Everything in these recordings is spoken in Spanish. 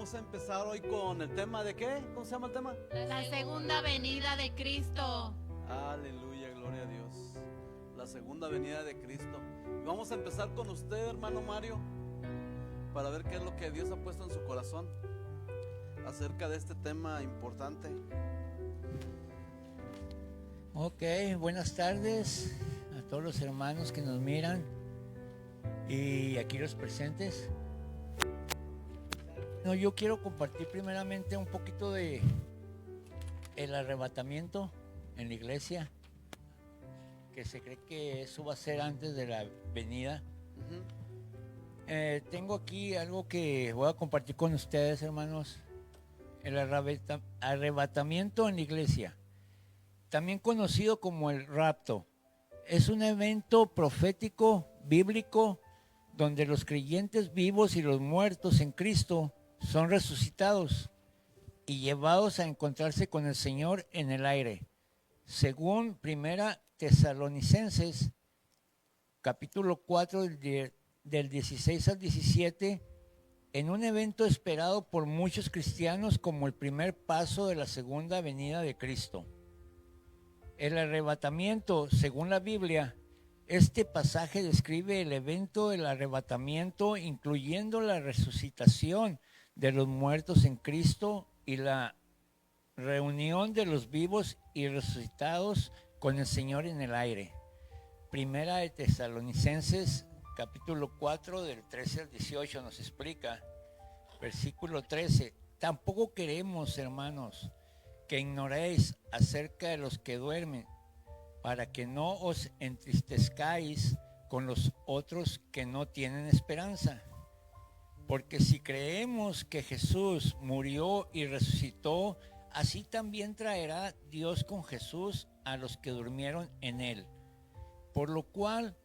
vamos a empezar hoy con el tema de ¿qué? ¿Cómo se llama el tema? La segunda venida de Cristo. Aleluya, gloria a Dios. La segunda venida de Cristo. Y vamos a empezar con usted, hermano Mario, para ver qué es lo que Dios ha puesto en su corazón acerca de este tema importante. Ok, buenas tardes a todos los hermanos que nos miran y aquí los presentes. No, yo quiero compartir primeramente un poquito de el arrebatamiento en la iglesia, que se cree que eso va a ser antes de la venida. Tengo aquí algo que voy a compartir con ustedes, hermanos. El arrebatamiento en la iglesia, también conocido como el rapto, es un evento profético bíblico donde los creyentes vivos y los muertos en Cristo son resucitados y llevados a encontrarse con el Señor en el aire. Según Primera Tesalonicenses, capítulo 4, del 16 al 17, en un evento esperado por muchos cristianos como el primer paso de la segunda venida de Cristo. El arrebatamiento, según la Biblia, este pasaje describe el evento del arrebatamiento, incluyendo la resucitación de los muertos en Cristo y la reunión de los vivos y resucitados con el Señor en el aire. Primera de Tesalonicenses, capítulo 4, del 13 al 18, nos explica, versículo 13, tampoco queremos, hermanos, que ignoréis acerca de los que duermen, para que no os entristezcáis con los otros que no tienen esperanza. Porque si creemos que Jesús murió y resucitó, así también traerá Dios con Jesús a los que durmieron en él. Por lo cual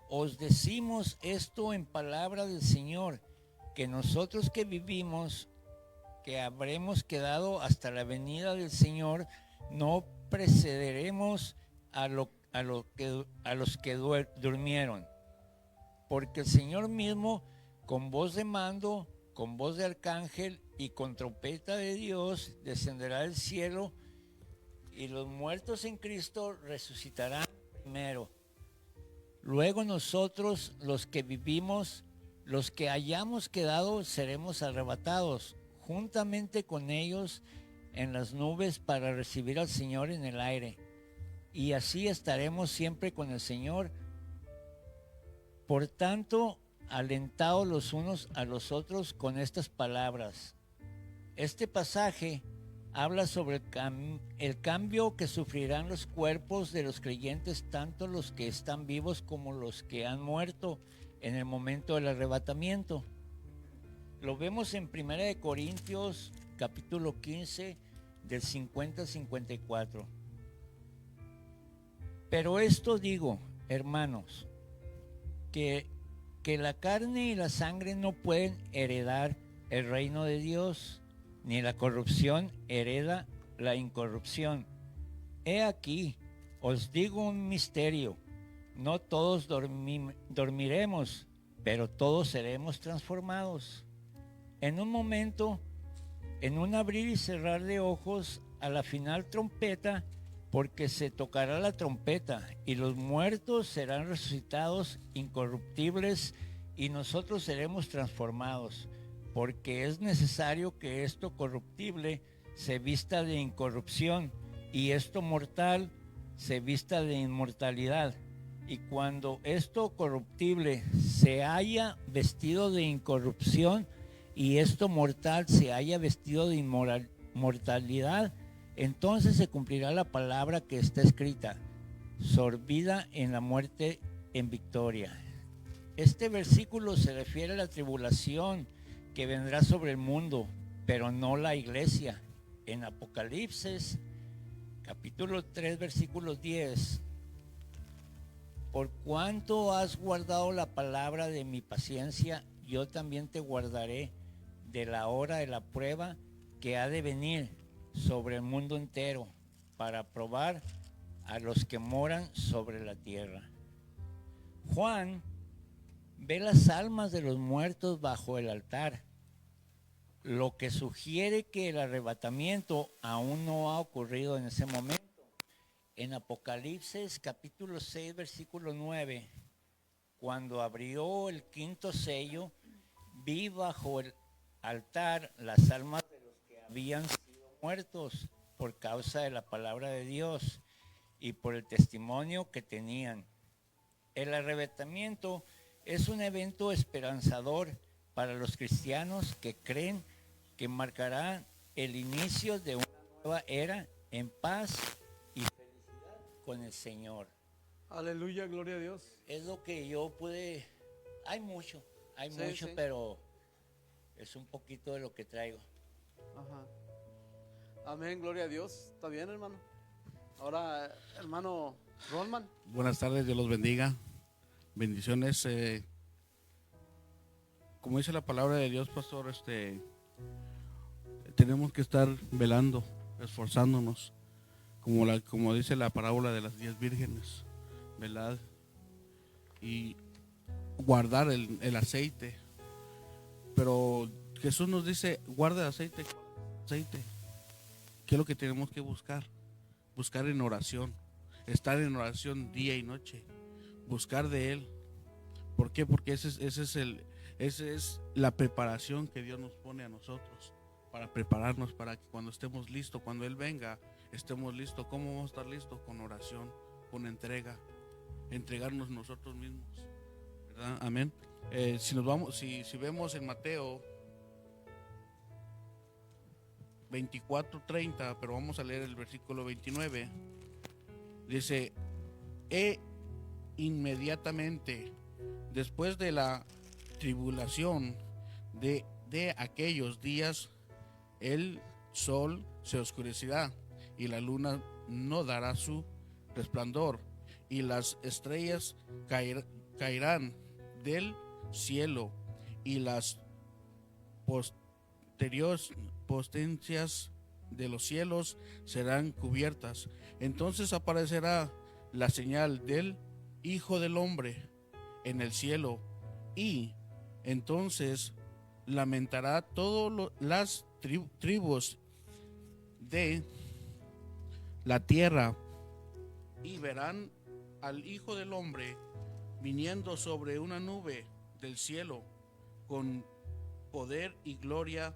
os decimos esto en palabra del Señor, que nosotros que vivimos, que habremos quedado hasta la venida del Señor, no precederemos a los que durmieron. Porque el Señor mismo, con voz de mando, con voz de arcángel y con trompeta de Dios, descenderá del cielo, y los muertos en Cristo resucitarán primero. Luego nosotros, los que vivimos, los que hayamos quedado, seremos arrebatados juntamente con ellos en las nubes para recibir al Señor en el aire. Y así estaremos siempre con el Señor. Por tanto, alentaos los unos a los otros con estas palabras. Este pasaje habla sobre el cambio que sufrirán los cuerpos de los creyentes, tanto los que están vivos como los que han muerto en el momento del arrebatamiento. Lo vemos en 1 Corintios capítulo 15 del 50 al 54. Pero esto digo, hermanos, que la carne y la sangre no pueden heredar el reino de Dios, ni la corrupción hereda la incorrupción. He aquí, os digo un misterio, no todos dormiremos, pero todos seremos transformados. En un momento, en un abrir y cerrar de ojos, a la final trompeta, porque se tocará la trompeta, y los muertos serán resucitados incorruptibles, y nosotros seremos transformados, porque es necesario que esto corruptible se vista de incorrupción, y esto mortal se vista de inmortalidad. Y cuando esto corruptible se haya vestido de incorrupción, y esto mortal se haya vestido de inmortalidad, entonces se cumplirá la palabra que está escrita, sorbida en la muerte en victoria. Este versículo se refiere a la tribulación que vendrá sobre el mundo, pero no la iglesia. En Apocalipsis, capítulo 3, versículo 10, por cuanto has guardado la palabra de mi paciencia, yo también te guardaré de la hora de la prueba que ha de venir sobre el mundo entero, para probar a los que moran sobre la tierra. Juan ve las almas de los muertos bajo el altar. lo que sugiere que el arrebatamiento aún no ha ocurrido en ese momento. En Apocalipsis capítulo 6, versículo 9, cuando abrió el quinto sello, vi bajo el altar las almas de los que habían sido muertos por causa de la palabra de Dios y por el testimonio que tenían. El arrebatamiento es un evento esperanzador para los cristianos que creen que marcará el inicio de una nueva era en paz y felicidad con el Señor. Aleluya, gloria a Dios. Es lo que yo pude, hay mucho, Sí. pero es un poquito de lo que traigo. Ajá. Amén, gloria a Dios. ¿Está bien, hermano? Ahora, hermano Rolman. Buenas tardes, Dios los bendiga. Bendiciones. Como dice la palabra de Dios, pastor, tenemos que estar velando, esforzándonos, como dice la parábola de las 10 vírgenes, velad y guardar el aceite. Pero Jesús nos dice, guarda el aceite. ¿Qué es lo que tenemos que buscar? Buscar en oración, estar en oración día y noche, buscar de Él. ¿Por qué? Porque esa es la preparación que Dios nos pone a nosotros, para prepararnos para que cuando estemos listos, cuando Él venga, estemos listos. ¿Cómo vamos a estar listos? Con oración, con entregarnos nosotros mismos, ¿verdad? Amén. Si vemos en Mateo 24:30, pero vamos a leer el versículo 29, dice: inmediatamente después de la tribulación de aquellos días, el sol se oscurecerá y la luna no dará su resplandor, y las estrellas caerán del cielo, y las potencias de los cielos serán cubiertas. Entonces aparecerá la señal del Hijo del Hombre en el cielo, y entonces lamentará todas las tribus de la tierra, y verán al Hijo del Hombre viniendo sobre una nube del cielo con poder y gloria,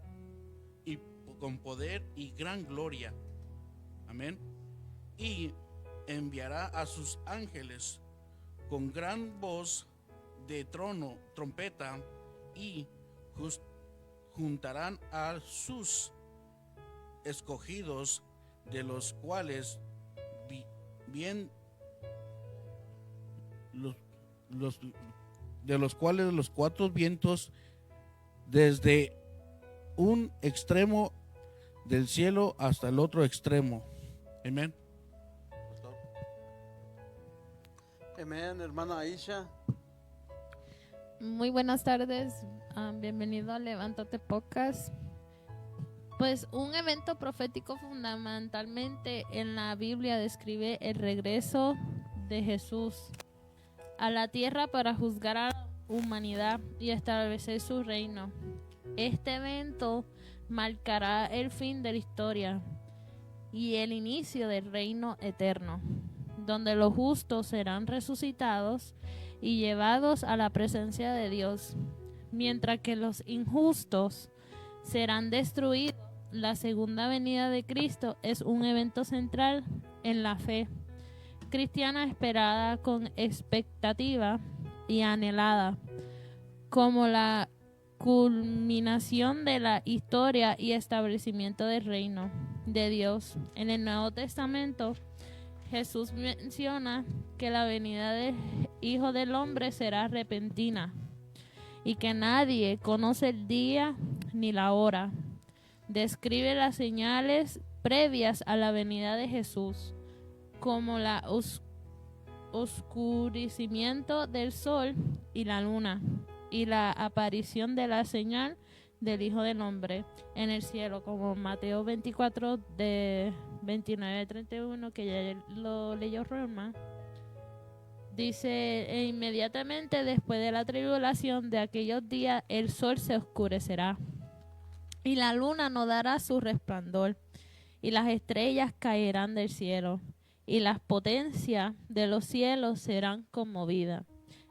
y con poder y gran gloria. Amén. Y enviará a sus ángeles con gran voz de trompeta, y juntarán a sus escogidos, de los cuales los cuatro vientos, desde un extremo del cielo hasta el otro extremo. Amén. Amén, hermana Aisha. Muy buenas tardes, bienvenido a Levántate Podcast. Pues un evento profético fundamentalmente en la Biblia describe el regreso de Jesús a la tierra para juzgar a la humanidad y establecer su reino. Este evento marcará el fin de la historia y el inicio del reino eterno, donde los justos serán resucitados y llevados a la presencia de Dios, mientras que los injustos serán destruidos. La segunda venida de Cristo es un evento central en la fe cristiana, esperada con expectativa y anhelada como la culminación de la historia y establecimiento del reino de Dios. En el Nuevo Testamento, Jesús menciona que la venida del Hijo del Hombre será repentina y que nadie conoce el día ni la hora. Describe las señales previas a la venida de Jesús, como la oscurecimiento del sol y la luna, y la aparición de la señal del Hijo del Hombre en el cielo, como Mateo 24 de 29-31, que ya lo leyó Roma. Dice: e inmediatamente después de la tribulación de aquellos días, el sol se oscurecerá y la luna no dará su resplandor, y las estrellas caerán del cielo, y las potencias de los cielos serán conmovidas.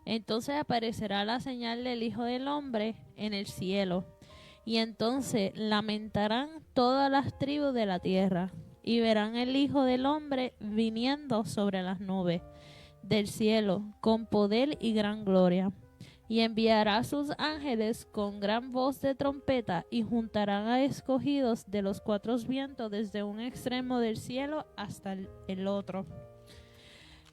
Entonces aparecerá la señal del Hijo del Hombre en el cielo, y entonces lamentarán todas las tribus de la tierra, y verán el Hijo del Hombre viniendo sobre las nubes del cielo con poder y gran gloria. Y enviará a sus ángeles con gran voz de trompeta, y juntarán a escogidos de los cuatro vientos desde un extremo del cielo hasta el otro.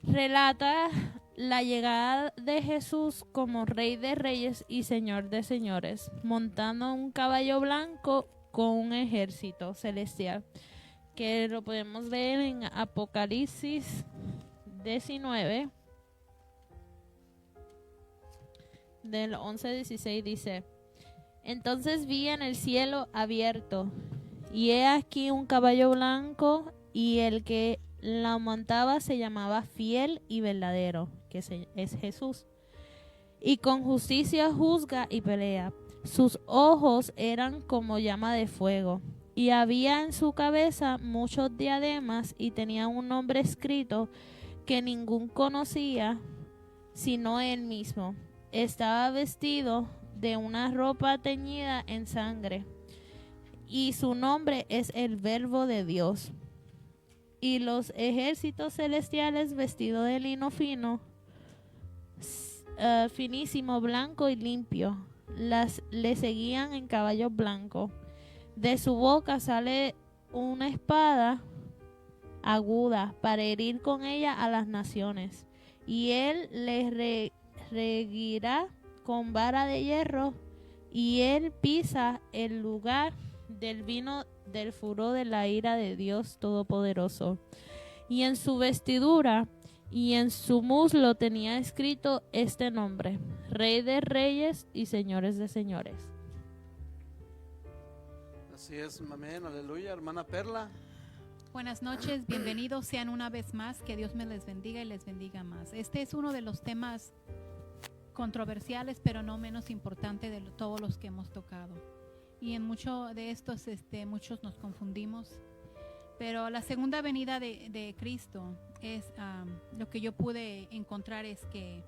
Relata la llegada de Jesús como Rey de Reyes y Señor de Señores, montando un caballo blanco con un ejército celestial, que lo podemos leer en Apocalipsis 19. Del 11-16 dice: Entonces vi en el cielo abierto, y he aquí un caballo blanco, y el que la montaba se llamaba Fiel y Verdadero, que es Jesús, y con justicia juzga y pelea. Sus ojos eran como llama de fuego, y había en su cabeza muchos diademas, y tenía un nombre escrito que ningún conocía sino él mismo. Estaba vestido de una ropa teñida en sangre, y su nombre es el Verbo de Dios. Y los ejércitos celestiales, vestidos de lino fino, finísimo, blanco y limpio, le seguían en caballos blancos. De su boca sale una espada aguda para herir con ella a las naciones, y él les regirá con vara de hierro, y él pisa el lugar del vino del furor de la ira de Dios Todopoderoso. Y en su vestidura y en su muslo tenía escrito este nombre: Rey de Reyes y Señores de Señores. Así es, amén, aleluya. Hermana Perla. Buenas noches, bienvenidos sean una vez más. Que Dios me les bendiga y les bendiga más. Este es uno de los temas controversiales, pero no menos importante de todos los que hemos tocado. Y en muchos de estos, muchos nos confundimos. Pero la segunda venida de Cristo es lo que yo pude encontrar es que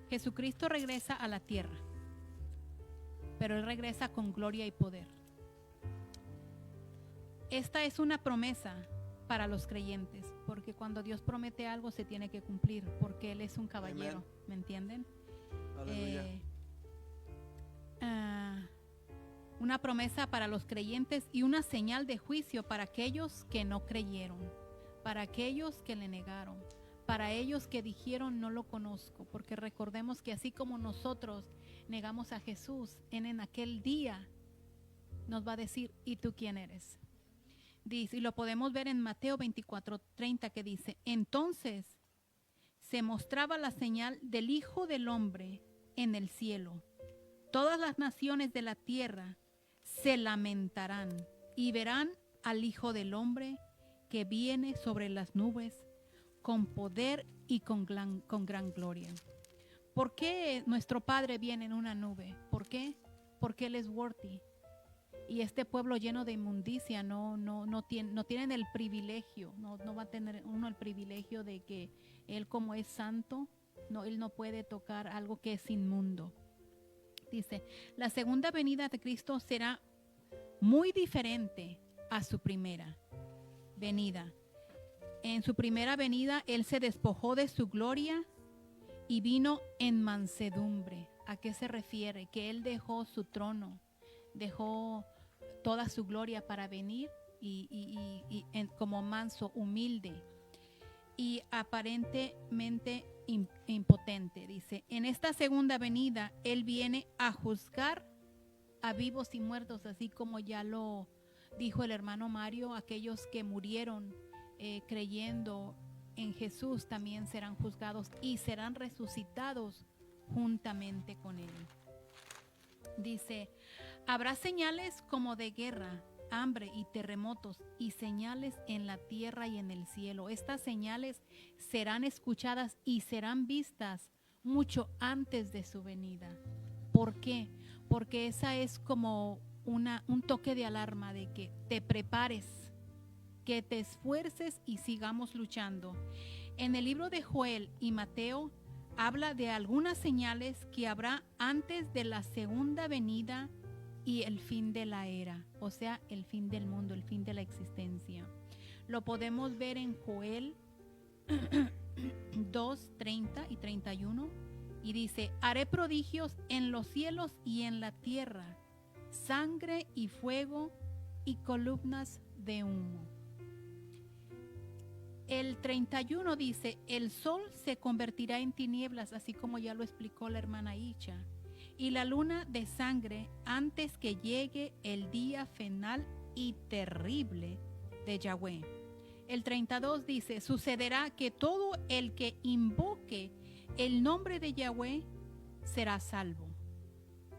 Jesucristo regresa a la tierra, pero Él regresa con gloria y poder. Esta es una promesa para los creyentes, porque cuando Dios promete algo se tiene que cumplir, porque Él es un caballero. Amén. ¿Me entienden? Aleluya. Una promesa para los creyentes y una señal de juicio para aquellos que no creyeron, para aquellos que le negaron, para ellos que dijeron no lo conozco, porque recordemos que así como nosotros negamos a Jesús, en aquel día nos va a decir: ¿y tú quién eres? Dice, y lo podemos ver en Mateo 24:30, que dice: entonces se mostraba la señal del Hijo del Hombre en el cielo. Todas las naciones de la tierra se lamentarán y verán al Hijo del Hombre que viene sobre las nubes con poder y con gran gloria. ¿Por qué nuestro Padre viene en una nube? ¿Por qué? Porque Él es worthy. Y este pueblo lleno de inmundicia no tienen el privilegio, no va a tener uno el privilegio de que Él, como es santo, Él no puede tocar algo que es inmundo. Dice, la segunda venida de Cristo será muy diferente a su primera venida. En su primera venida, Él se despojó de su gloria y vino en mansedumbre. ¿A qué se refiere? Que Él dejó su trono, dejó toda su gloria para venir como manso, humilde y aparentemente impotente. Dice, en esta segunda venida Él viene a juzgar a vivos y muertos, así como ya lo dijo el hermano Mario. Aquellos que murieron creyendo en Jesús también serán juzgados y serán resucitados juntamente con Él. Dice, habrá señales como de guerra, hambre y terremotos, y señales en la tierra y en el cielo. Estas señales serán escuchadas y serán vistas mucho antes de su venida. ¿Por qué? Porque esa es como un toque de alarma de que te prepares, que te esfuerces y sigamos luchando. En el libro de Joel y Mateo habla de algunas señales que habrá antes de la segunda venida y el fin de la era, o sea, el fin del mundo, el fin de la existencia. Lo podemos ver en Joel 2, 30 y 31, y dice: haré prodigios en los cielos y en la tierra, sangre y fuego y columnas de humo. El 31 dice: el sol se convertirá en tinieblas, así como ya lo explicó la hermana Icha, y la luna de sangre antes que llegue el día final y terrible de Yahweh. El 32 dice: sucederá que todo el que invoque el nombre de Yahweh será salvo,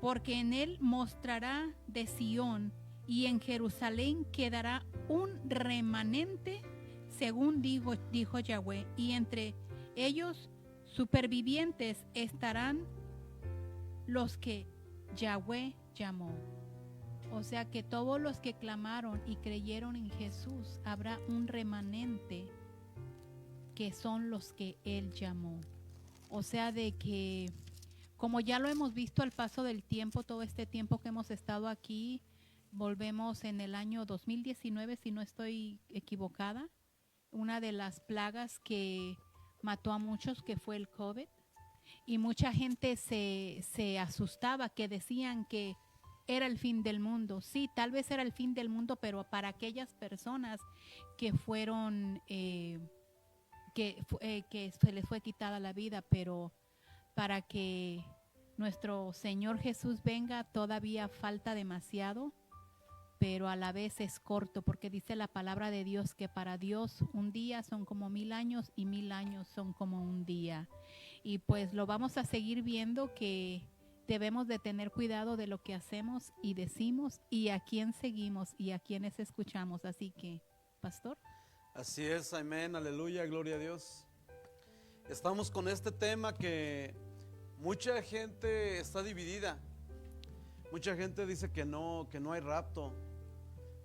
porque en él mostrará de Sión y en Jerusalén quedará un remanente, según dijo Yahweh, y entre ellos supervivientes estarán los que Yahweh llamó. O sea que todos los que clamaron y creyeron en Jesús, habrá un remanente que son los que Él llamó. O sea de que, como ya lo hemos visto al paso del tiempo, todo este tiempo que hemos estado aquí, volvemos en el año 2019, si no estoy equivocada, una de las plagas que mató a muchos, que fue el COVID, y mucha gente se asustaba, que decían que era el fin del mundo. Sí, tal vez era el fin del mundo, pero para aquellas personas que fueron, que se les fue quitada la vida, pero para que nuestro Señor Jesús venga todavía falta demasiado, pero a la vez es corto, porque dice la palabra de Dios que para Dios un día son como 1000 años y 1000 años son como un día. Y pues lo vamos a seguir viendo, que debemos de tener cuidado de lo que hacemos y decimos y a quién seguimos y a quienes escuchamos. Así que, pastor. Así es, amén, aleluya, gloria a Dios. Estamos con este tema que mucha gente está dividida. Mucha gente dice que no hay rapto,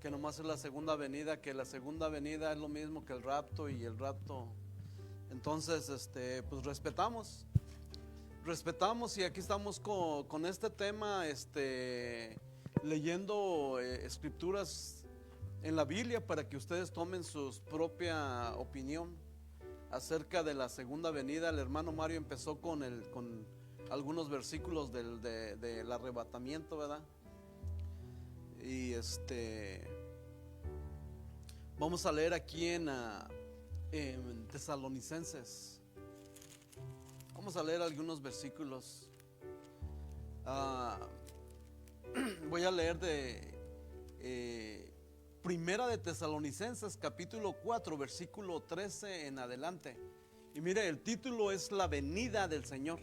que nomás es la segunda venida, que la segunda venida es lo mismo que el rapto y el rapto. Entonces, pues respetamos y aquí estamos con este tema, leyendo escrituras en la Biblia para que ustedes tomen su propia opinión acerca de la segunda venida. El hermano Mario empezó con algunos versículos del arrebatamiento, ¿verdad? Y vamos a leer aquí en Tesalonicenses. Vamos a leer algunos versículos. Voy a leer de Primera de Tesalonicenses, capítulo 4, versículo 13 en adelante. Y mire, el título es La venida del Señor.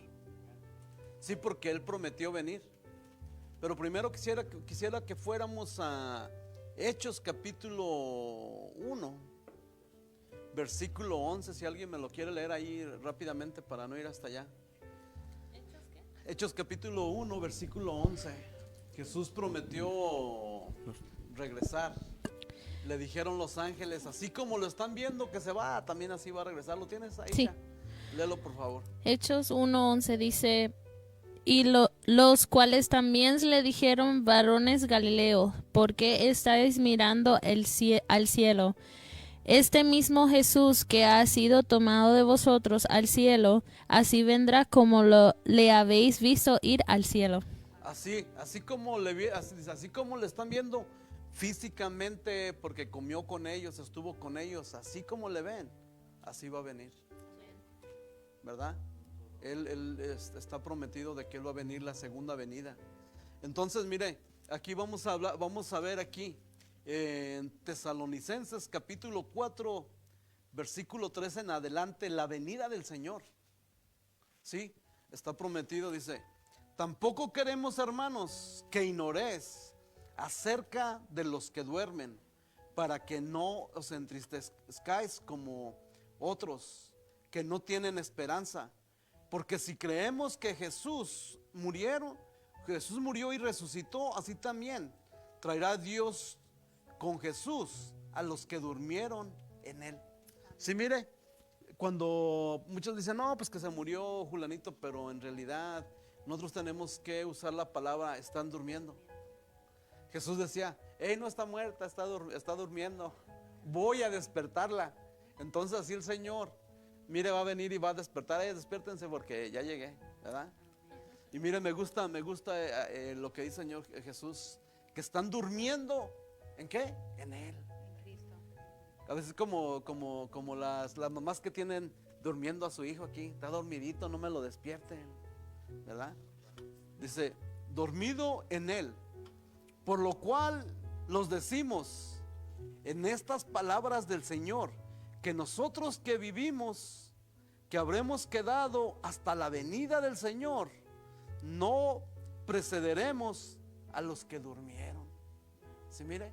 Sí, porque Él prometió venir. Pero primero quisiera que fuéramos a Hechos capítulo 1, versículo 11. Si alguien me lo quiere leer ahí rápidamente para no ir hasta allá. ¿Hechos qué? Hechos capítulo 1, versículo 11. Jesús prometió regresar. Le dijeron los ángeles, así como lo están viendo que se va, también así va a regresar. ¿Lo tienes ahí? Sí. Léelo, por favor. Hechos 1:11 dice: y los cuales también le dijeron: varones Galileo, ¿por qué estáis mirando al cielo? Este mismo Jesús que ha sido tomado de vosotros al cielo, así vendrá como le habéis visto ir al cielo. Así como le están viendo físicamente, porque comió con ellos, estuvo con ellos, así como le ven, así va a venir, ¿verdad? Él está prometido de que Él va a venir la segunda venida. Entonces, mire, aquí vamos a ver aquí en Tesalonicenses capítulo 4, versículo 13 en adelante, la venida del Señor. Sí, está prometido, dice: tampoco queremos, hermanos, que ignoréis acerca de los que duermen, para que no os entristezcáis como otros que no tienen esperanza. Porque si creemos que Jesús murió y resucitó, así también traerá Dios con Jesús a los que durmieron en él. Sí, mire, cuando muchos dicen, no, pues que se murió Julanito, pero en realidad nosotros tenemos que usar la palabra están durmiendo. Jesús decía, no está muerta, está durmiendo, voy a despertarla. Entonces así el Señor, mire, va a venir y va a despertar. Despiértense porque ya llegué, ¿verdad? Y mire, me gusta lo que dice el Señor Jesús, que están durmiendo. ¿En qué? En Él. A veces como las mamás que tienen durmiendo a su hijo aquí, está dormidito, no me lo despierten, ¿verdad? Dice, dormido en Él, por lo cual los decimos en estas palabras del Señor, que nosotros que vivimos, que habremos quedado hasta la venida del Señor, no precederemos a los que durmieron. ¿Sí, mire?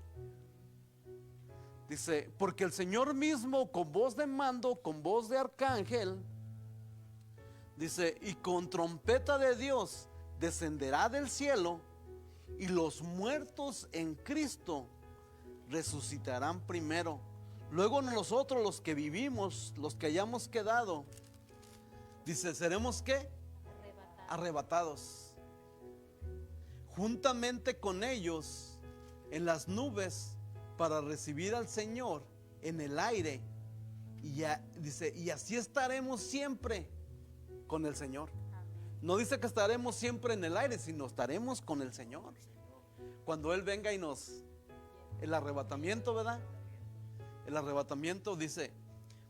Dice, porque el Señor mismo con voz de mando, con voz de arcángel, dice, y con trompeta de Dios descenderá del cielo, y los muertos en Cristo resucitarán primero. Luego nosotros los que vivimos, los que hayamos quedado, dice, seremos ¿qué? Arrebatados. Juntamente con ellos en las nubes para recibir al Señor en el aire. Y ya, dice, y así estaremos siempre con el Señor. No dice que estaremos siempre en el aire, sino estaremos con el Señor. Cuando Él venga y el arrebatamiento, ¿verdad? El arrebatamiento dice,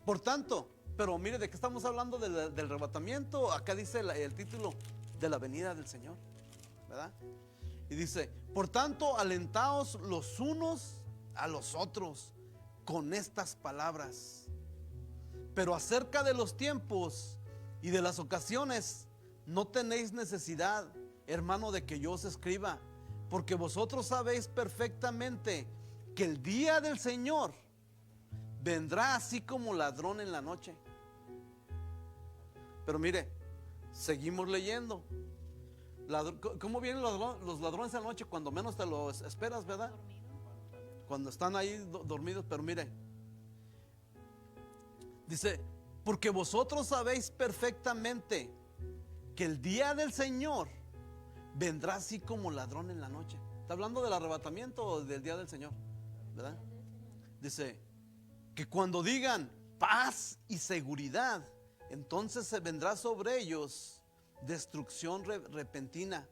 por tanto, pero mire, ¿de qué estamos hablando del arrebatamiento? Acá dice el título de la venida del Señor, ¿verdad? Y dice, por tanto, alentaos los unos a los otros con estas palabras. Pero acerca de los tiempos y de las ocasiones, no tenéis necesidad, hermano, de que yo os escriba, porque vosotros sabéis perfectamente que el día del Señor vendrá así como ladrón en la noche. Pero mire, seguimos leyendo. ¿Cómo vienen los ladrones en la noche? Cuando menos te lo esperas, ¿verdad? Cuando están ahí dormidos. Pero mire, dice, porque vosotros sabéis perfectamente que el día del Señor vendrá así como ladrón en la noche. Está hablando del arrebatamiento o del día del Señor, ¿verdad? Dice que cuando digan paz y seguridad, entonces se vendrá sobre ellos destrucción repentina,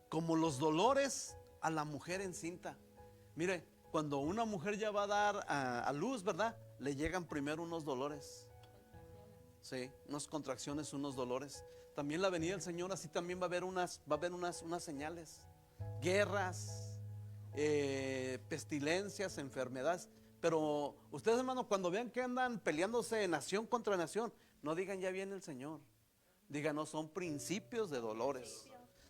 como los dolores a la mujer encinta. Mire, cuando una mujer ya va a dar a luz, ¿verdad? Le llegan primero unos dolores. Sí, unas contracciones, unos dolores. También la venida del Señor, así también va a haber unas señales, guerras, pestilencias, enfermedades. Pero ustedes, hermanos, cuando vean que andan peleándose nación contra nación, no digan ya viene el Señor. Digan, no, son principios de dolores.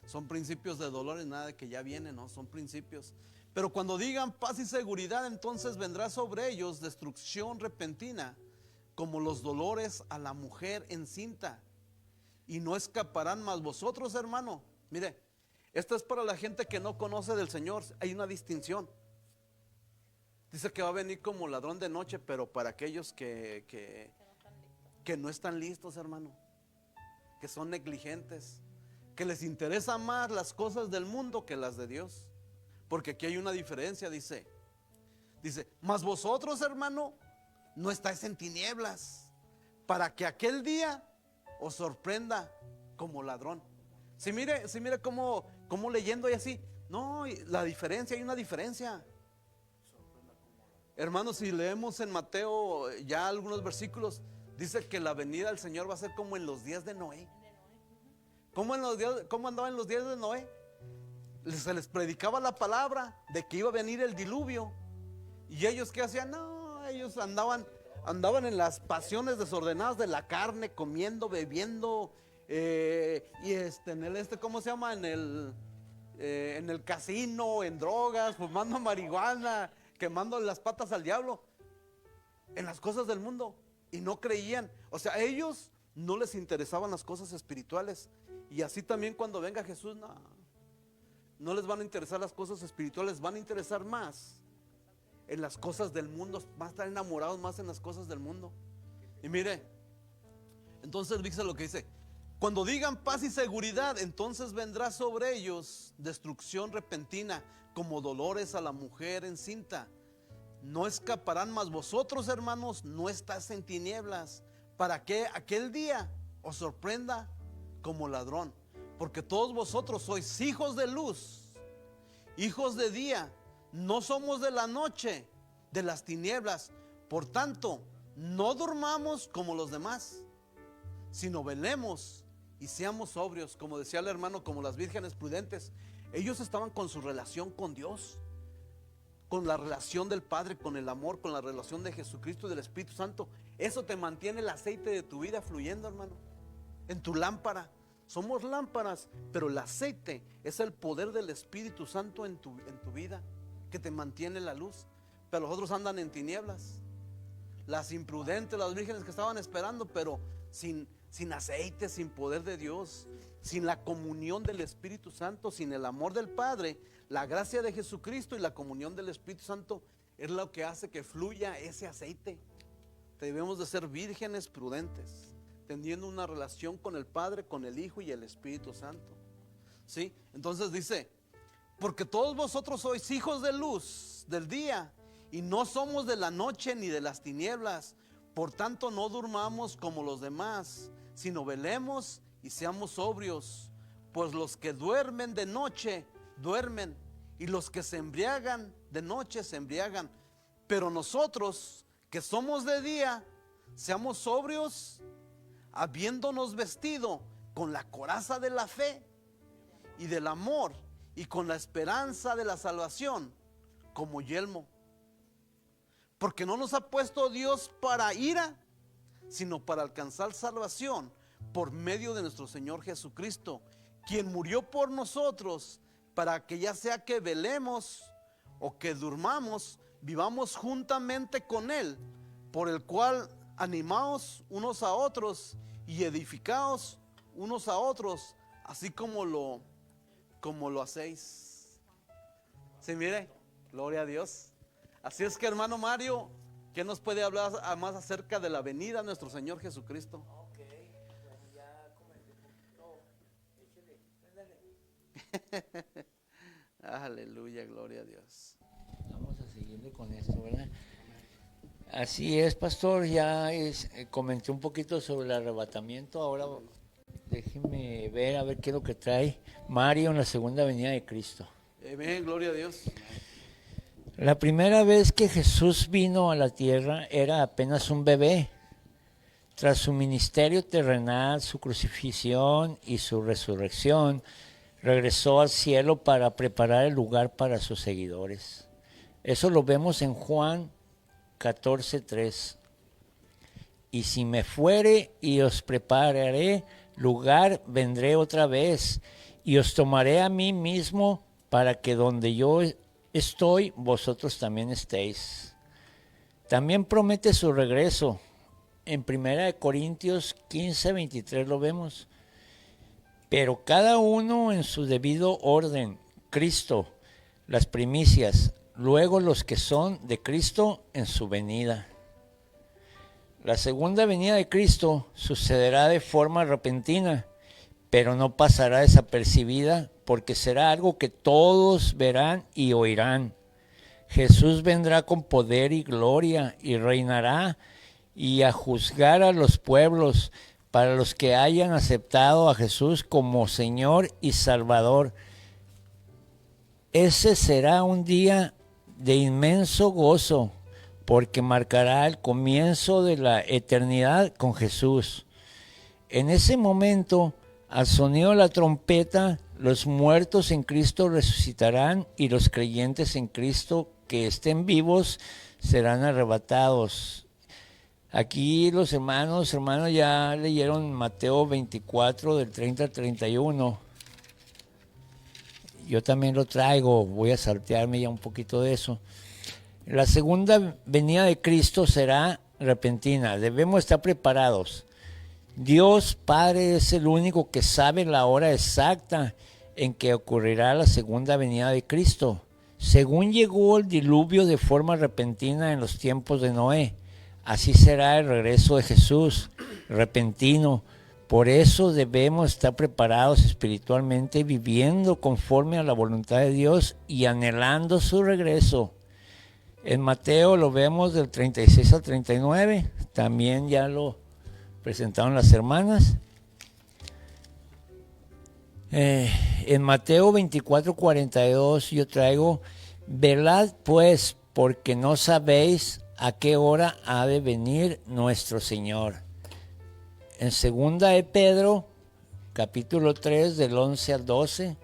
Son principios de dolores, nada de que ya viene, no, son principios. Pero cuando digan paz y seguridad, entonces vendrá sobre ellos destrucción repentina, como los dolores a la mujer encinta. Y no escaparán más vosotros, hermano. Mire, esto es para la gente que no conoce del Señor. Hay una distinción. Dice que va a venir como ladrón de noche, pero para aquellos que no están listos, hermano, que son negligentes, que les interesan más las cosas del mundo que las de Dios. Porque aquí hay una diferencia, dice, mas vosotros, hermano, no estáis en tinieblas, para que aquel día os sorprenda como ladrón. Si mire cómo leyendo y así, no, la diferencia, hay una diferencia. Hermanos, si leemos en Mateo ya algunos versículos, dice que la venida del Señor va a ser como en los días de Noé. ¿Cómo andaba en los días de Noé? Se les predicaba la palabra de que iba a venir el diluvio. ¿Y ellos qué hacían? No, ellos andaban en las pasiones desordenadas de la carne, comiendo, bebiendo, en el ¿cómo se llama? En el casino, en drogas, fumando marihuana, quemando las patas al diablo, en las cosas del mundo. Y no creían, o sea, a ellos no les interesaban las cosas espirituales. Y así también cuando venga Jesús, no les van a interesar las cosas espirituales, van a interesar más en las cosas del mundo, van a estar enamorados más en las cosas del mundo. Y mire, entonces dice lo que dice: cuando digan paz y seguridad, entonces vendrá sobre ellos destrucción repentina, como dolores a la mujer encinta. No escaparán, mas vosotros, hermanos, no estáis en tinieblas, para que aquel día os sorprenda como ladrón. Porque todos vosotros sois hijos de luz, hijos de día, no somos de la noche, de las tinieblas. Por tanto, no durmamos como los demás, sino velemos y seamos sobrios. Como decía el hermano, como las vírgenes prudentes. Ellos estaban con su relación con Dios, con la relación del Padre, con el amor, con la relación de Jesucristo y del Espíritu Santo. Eso te mantiene el aceite de tu vida fluyendo, hermano, en tu lámpara. Somos lámparas, pero el aceite es el poder del Espíritu Santo en tu vida, que te mantiene la luz. Pero los otros andan en tinieblas. Las imprudentes, las vírgenes que estaban esperando, pero sin aceite, sin poder de Dios, sin la comunión del Espíritu Santo, sin el amor del Padre. La gracia de Jesucristo y la comunión del Espíritu Santo es lo que hace que fluya ese aceite. Debemos de ser vírgenes prudentes, teniendo una relación con el Padre, con el Hijo y el Espíritu Santo. ¿Sí? Entonces dice: porque todos vosotros sois hijos de luz, del día, y no somos de la noche ni de las tinieblas. Por tanto, no durmamos como los demás, sino velemos y seamos sobrios. Pues los que duermen de noche, duermen, y los que se embriagan de noche, se embriagan. Pero nosotros, que somos de día, seamos sobrios, habiéndonos vestido con la coraza de la fe y del amor, y con la esperanza de la salvación como yelmo. Porque no nos ha puesto Dios para ira, sino para alcanzar salvación por medio de nuestro Señor Jesucristo, quien murió por nosotros, para que ya sea que velemos o que durmamos, vivamos juntamente con Él, por el cual animaos unos a otros y edificaos unos a otros, así como lo hacéis. Sí, mire, gloria a Dios. Así es que, hermano Mario, ¿qué nos puede hablar más acerca de la venida de nuestro Señor Jesucristo? Ok, bueno, ya comenté un poquito. Échale. Aleluya, gloria a Dios. Vamos a seguirle con esto, ¿verdad? Así es, pastor, comenté un poquito sobre el arrebatamiento. Ahora déjeme ver, a ver qué es lo que trae Mario en la segunda venida de Cristo. Amén, gloria a Dios. La primera vez que Jesús vino a la tierra era apenas un bebé. Tras su ministerio terrenal, su crucifixión y su resurrección, regresó al cielo para preparar el lugar para sus seguidores. Eso lo vemos en Juan 14:3. Y si me fuere y os prepararé lugar, vendré otra vez y os tomaré a mí mismo, para que donde yo estoy, vosotros también estéis. También promete su regreso. En 1 Corintios 15:23 lo vemos. Pero cada uno en su debido orden: Cristo, las primicias, luego los que son de Cristo en su venida. La segunda venida de Cristo sucederá de forma repentina, pero no pasará desapercibida, porque será algo que todos verán y oirán. Jesús vendrá con poder y gloria y reinará y a juzgar a los pueblos, para los que hayan aceptado a Jesús como Señor y Salvador. Ese será un día de inmenso gozo, porque marcará el comienzo de la eternidad con Jesús. En ese momento, al sonido de la trompeta, los muertos en Cristo resucitarán, y los creyentes en Cristo que estén vivos serán arrebatados. Aquí los hermanos ya leyeron Mateo 24 del 30 al 31. Yo también lo traigo, voy a saltearme ya un poquito de eso. La segunda venida de Cristo será repentina, debemos estar preparados. Dios Padre es el único que sabe la hora exacta en que ocurrirá la segunda venida de Cristo. Según llegó el diluvio de forma repentina en los tiempos de Noé, así será el regreso de Jesús, repentino. Por eso debemos estar preparados espiritualmente, viviendo conforme a la voluntad de Dios y anhelando su regreso. En Mateo lo vemos del 36 al 39, también ya lo presentaron las hermanas. En Mateo 24:42 yo traigo: velad pues, porque no sabéis a qué hora ha de venir nuestro Señor. En segunda de Pedro, capítulo 3, del 11 al 12,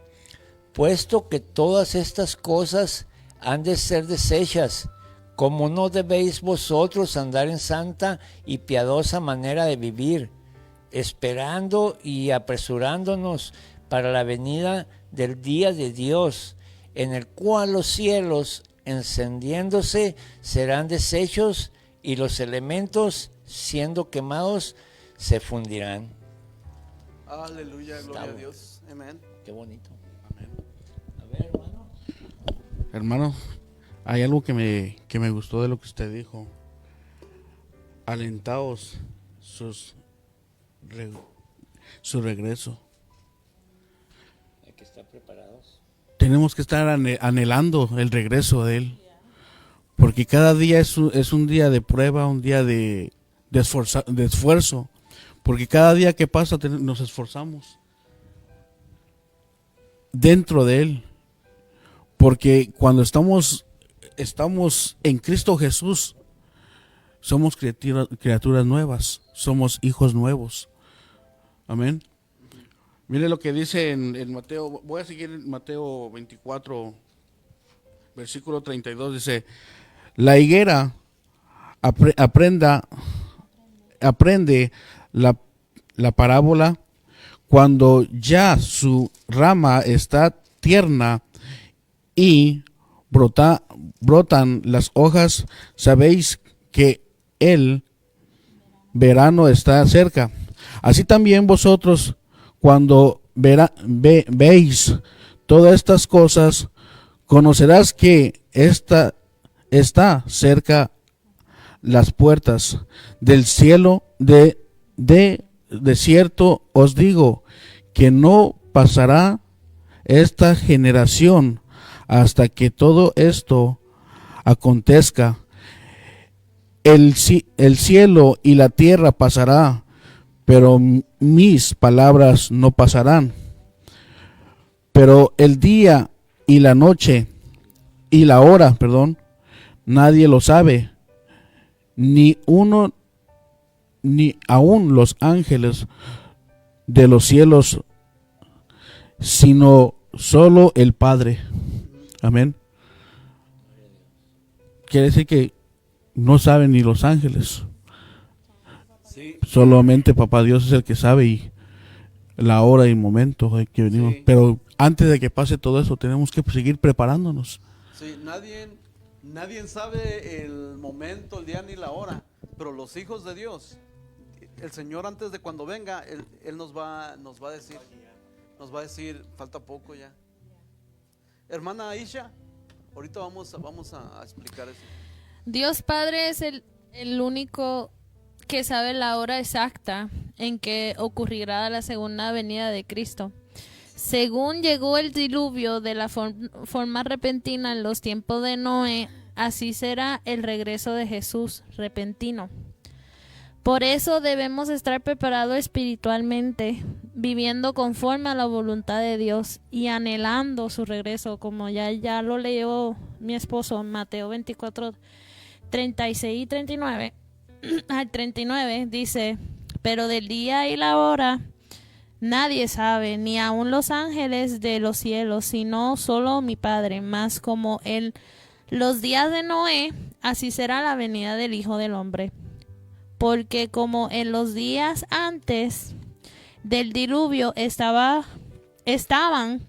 puesto que todas estas cosas han de ser deshechas, como no debéis vosotros andar en santa y piadosa manera de vivir, esperando y apresurándonos para la venida del día de Dios, en el cual los cielos, encendiéndose, serán deshechos y los elementos, siendo quemados, se fundirán. Aleluya, gloria a Dios. Amén. Qué bonito. Amén. A ver, hermano. Hermano, hay algo que me gustó de lo que usted dijo. Alentaos su regreso. Hay que estar preparados. Tenemos que estar anhelando el regreso de Él. Porque cada día es un día de prueba, un día de esfuerzo. Porque cada día que pasa nos esforzamos dentro de Él. Porque cuando estamos en Cristo Jesús, somos criaturas nuevas, somos hijos nuevos. Amén. Mire lo que dice en Mateo, voy a seguir en Mateo 24, versículo 32, dice: la higuera aprende la parábola cuando ya su rama está tierna y brotan las hojas, sabéis que el verano está cerca. Así también vosotros, cuando veis todas estas cosas, conocerás que está cerca las puertas del cielo. De cierto os digo que no pasará esta generación hasta que todo esto acontezca. El cielo y la tierra pasará, pero mis palabras no pasarán. Pero el día y la noche y la hora, nadie lo sabe, ni uno, ni aun los ángeles de los cielos, sino solo el Padre. Amén. Quiere decir que no saben ni los ángeles. Sí. Solamente Papá Dios es el que sabe y la hora y momento en que venimos. Sí. Pero antes de que pase todo eso, tenemos que seguir preparándonos. Sí, nadie sabe el momento, el día ni la hora, pero los hijos de Dios, el Señor antes de cuando venga, Él nos va a decir, falta poco ya. Hermana Aisha, ahorita vamos a explicar eso. Dios Padre es el único que sabe la hora exacta en que ocurrirá la segunda venida de Cristo. Según llegó el diluvio de la forma repentina en los tiempos de Noé, así será el regreso de Jesús, repentino. Por eso debemos estar preparados espiritualmente, viviendo conforme a la voluntad de Dios y anhelando su regreso, como ya lo leyó mi esposo en Mateo 24, 36 y 39. Al 39 dice: pero del día y la hora nadie sabe, ni aun los ángeles de los cielos, sino solo mi Padre. Mas como en los días de Noé, así será la venida del Hijo del Hombre. Porque como en los días antes del diluvio estaban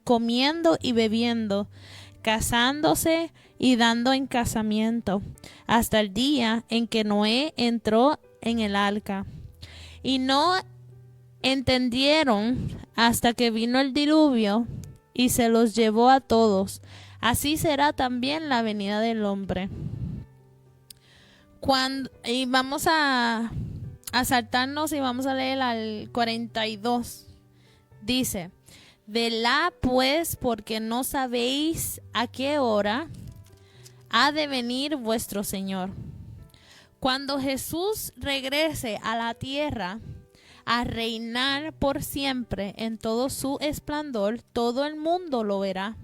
comiendo y bebiendo, casándose y dando en casamiento, hasta el día en que Noé entró en el arca. Y no entendieron hasta que vino el diluvio y se los llevó a todos. Así será también la venida del hombre. Y vamos a saltarnos y vamos a leer al 42. Dice: velad pues, porque no sabéis a qué hora ha de venir vuestro Señor. Cuando Jesús regrese a la tierra a reinar por siempre en todo su esplendor, todo el mundo lo verá,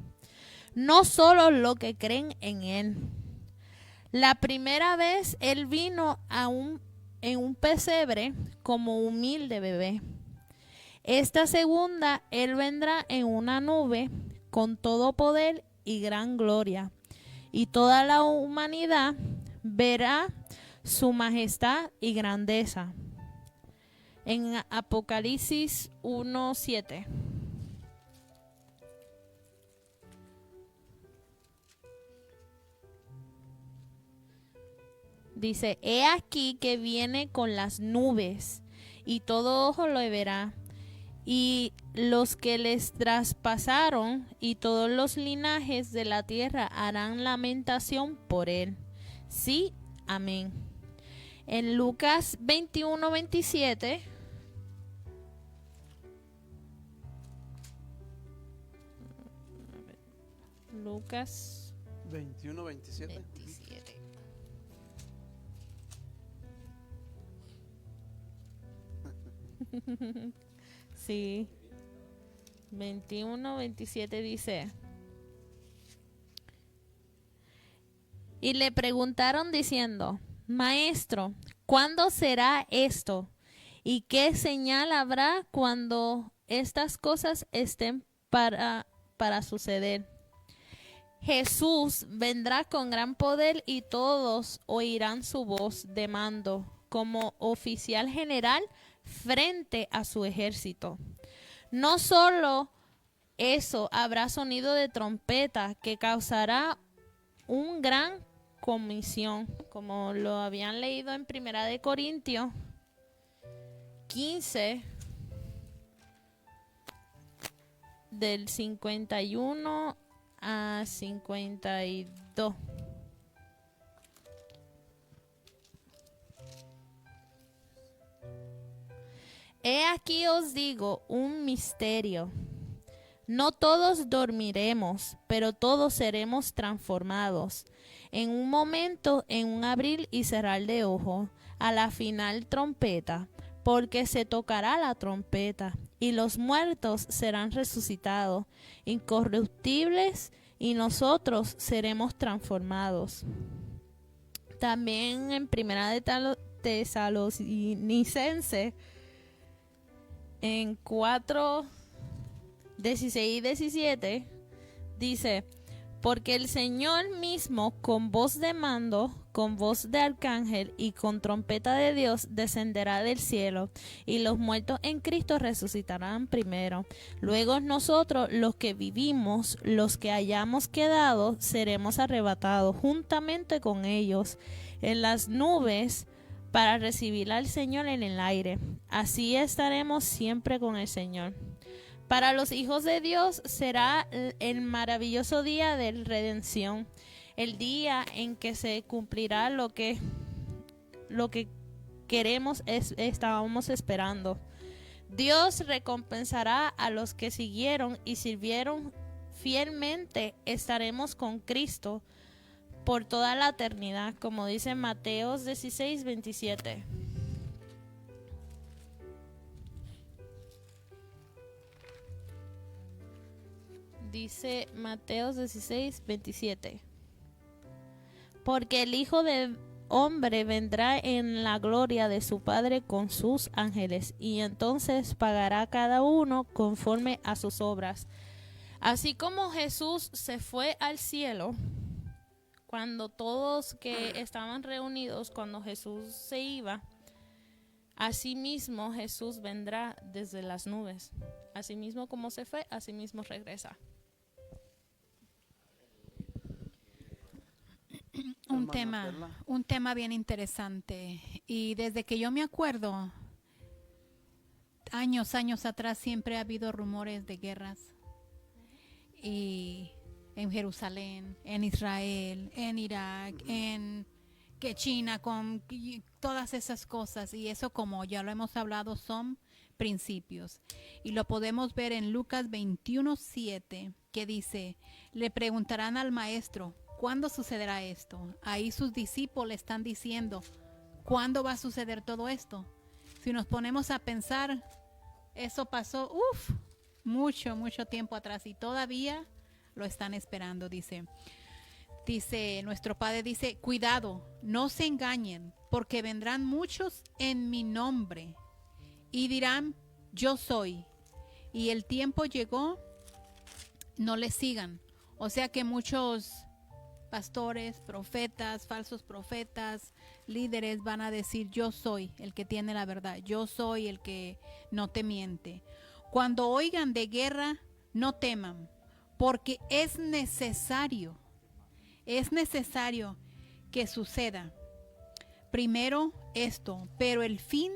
no solo los que creen en Él. La primera vez Él vino en un pesebre como humilde bebé. Esta segunda, Él vendrá en una nube con todo poder y gran gloria, y toda la humanidad verá su majestad y grandeza. En Apocalipsis 1:7. Dice: he aquí que viene con las nubes, y todo ojo lo verá, y los que les traspasaron, y todos los linajes de la tierra harán lamentación por él. Sí, amén. En Lucas 21:27. Lucas 21, 27. 27. Sí. 21:27 dice: y le preguntaron diciendo: Maestro, ¿cuándo será esto? ¿Y qué señal habrá cuando estas cosas estén para suceder? Jesús vendrá con gran poder y todos oirán su voz de mando como oficial general frente a su ejército. No solo eso, habrá sonido de trompeta que causará un gran comisión, como lo habían leído en 1 Corintios 15, del 51 a 52. He aquí os digo un misterio. No todos dormiremos, pero todos seremos transformados. En un momento, en un abrir y cerrar de ojos, a la final trompeta, porque se tocará la trompeta, y los muertos serán resucitados, incorruptibles, y nosotros seremos transformados. También en 1 Tesalonicenses, en 4:16 y 17, dice: porque el Señor mismo, con voz de mando, con voz de arcángel y con trompeta de Dios, descenderá del cielo, y los muertos en Cristo resucitarán primero. Luego nosotros, los que vivimos, los que hayamos quedado, seremos arrebatados juntamente con ellos en las nubes para recibir al Señor en el aire. Así estaremos siempre con el Señor. Para los hijos de Dios será el maravilloso día de redención, el día en que se cumplirá lo que estábamos esperando. Dios recompensará a los que siguieron y sirvieron fielmente. Estaremos con Cristo por toda la eternidad, como dice Mateo 16:27. Dice Mateo 16:27. Porque el Hijo del Hombre vendrá en la gloria de su Padre con sus ángeles, y entonces pagará cada uno conforme a sus obras. Así como Jesús se fue al cielo, cuando todos que estaban reunidos, cuando Jesús se iba, así mismo Jesús vendrá desde las nubes. Así mismo como se fue, así mismo regresa. Un tema bien interesante. Y desde que yo me acuerdo, años atrás siempre ha habido rumores de guerras. y en Jerusalén, en Israel, en Irak, en que China, con todas esas cosas. Y eso, como ya lo hemos hablado, son principios. Y lo podemos ver en Lucas 21:7, que dice: le preguntarán al maestro, ¿cuándo sucederá esto? Ahí sus discípulos le están diciendo, ¿cuándo va a suceder todo esto? Si nos ponemos a pensar, eso pasó, mucho tiempo atrás, y todavía lo están esperando. Dice nuestro Padre, dice: cuidado, no se engañen, porque vendrán muchos en mi nombre y dirán, yo soy, y el tiempo llegó, no les sigan. O sea que muchos pastores, profetas, falsos profetas, líderes van a decir, yo soy el que tiene la verdad, yo soy el que no te miente. Cuando oigan de guerra, no teman, porque es necesario que suceda primero esto, pero el fin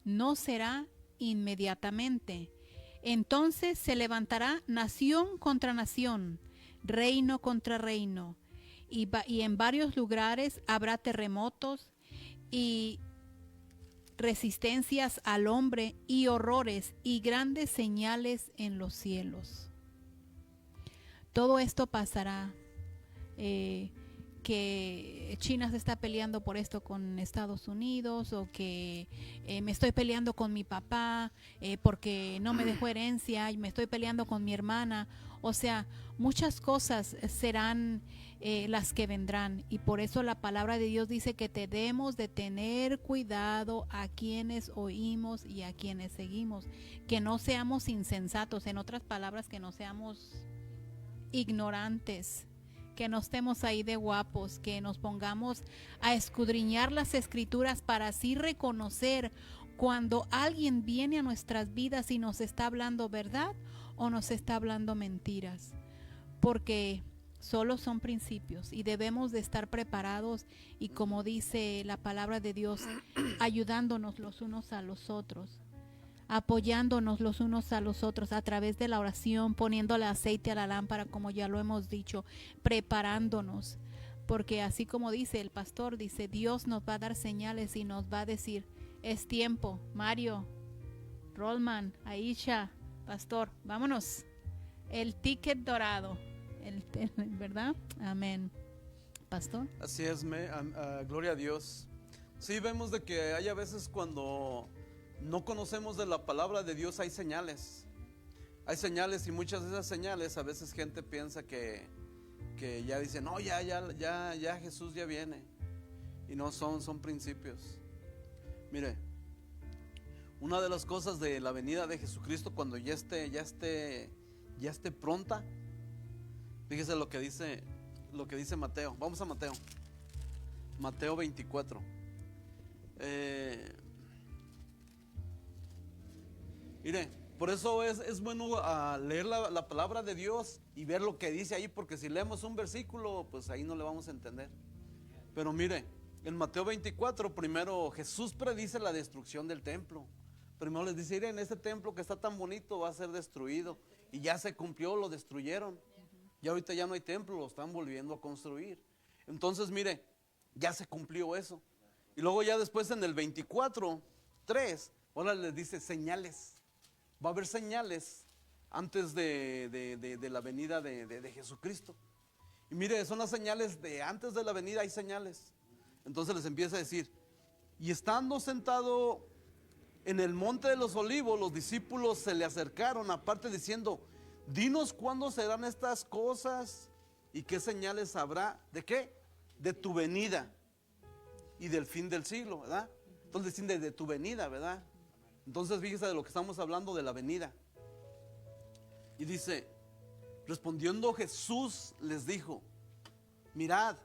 no será inmediatamente. Entonces se levantará nación contra nación, reino contra reino, y en varios lugares habrá terremotos y resistencias al hombre y horrores y grandes señales en los cielos. Todo esto pasará. Que China se está peleando por esto con Estados Unidos, o que me estoy peleando con mi papá porque no me dejó herencia, y me estoy peleando con mi hermana. O sea, muchas cosas serán las que vendrán, y por eso la palabra de Dios dice que debemos de tener cuidado a quienes oímos y a quienes seguimos, que no seamos insensatos, en otras palabras, que no seamos ignorantes, que no estemos ahí de guapos, que nos pongamos a escudriñar las escrituras para así reconocer cuando alguien viene a nuestras vidas y nos está hablando verdad o nos está hablando mentiras, porque solo son principios y debemos de estar preparados, y como dice la palabra de Dios, ayudándonos los unos a los otros, apoyándonos los unos a los otros a través de la oración, poniéndole aceite a la lámpara, como ya lo hemos dicho, preparándonos, porque así como dice el pastor, dice, Dios nos va a dar señales y nos va a decir, es tiempo. Mario, Rollman, Aisha, pastor, vámonos, el ticket dorado, ¿verdad? Amén. Pastor. Así es, gloria a Dios. Sí, vemos de que hay a veces cuando no conocemos de la palabra de Dios, hay señales, y muchas de esas señales a veces gente piensa que ya dice, no, ya Jesús ya viene, y no son principios. Mire, una de las cosas de la venida de Jesucristo, cuando ya esté pronta, fíjese lo que dice Mateo. Vamos a Mateo 24. Mire, por eso es bueno leer la palabra de Dios y ver lo que dice ahí, porque si leemos un versículo, pues ahí no le vamos a entender. Pero mire, en Mateo 24, primero Jesús predice la destrucción del templo. Primero les dice, miren, este templo que está tan bonito va a ser destruido, y ya se cumplió, lo destruyeron. Ya ahorita ya no hay templo, lo están volviendo a construir. Entonces, mire, ya se cumplió eso. Y luego ya después en el 24:3, ahora les dice señales. Va a haber señales antes de la venida de Jesucristo. Y mire, son las señales de antes de la venida, hay señales. Entonces les empieza a decir, y estando sentado en el monte de los olivos, los discípulos se le acercaron aparte diciendo, dinos cuándo serán estas cosas y qué señales habrá. ¿De qué? De tu venida y del fin del siglo, ¿verdad? Entonces dicen de tu venida, ¿verdad? Entonces fíjese de lo que estamos hablando, de la venida. Y dice, respondiendo Jesús les dijo, mirad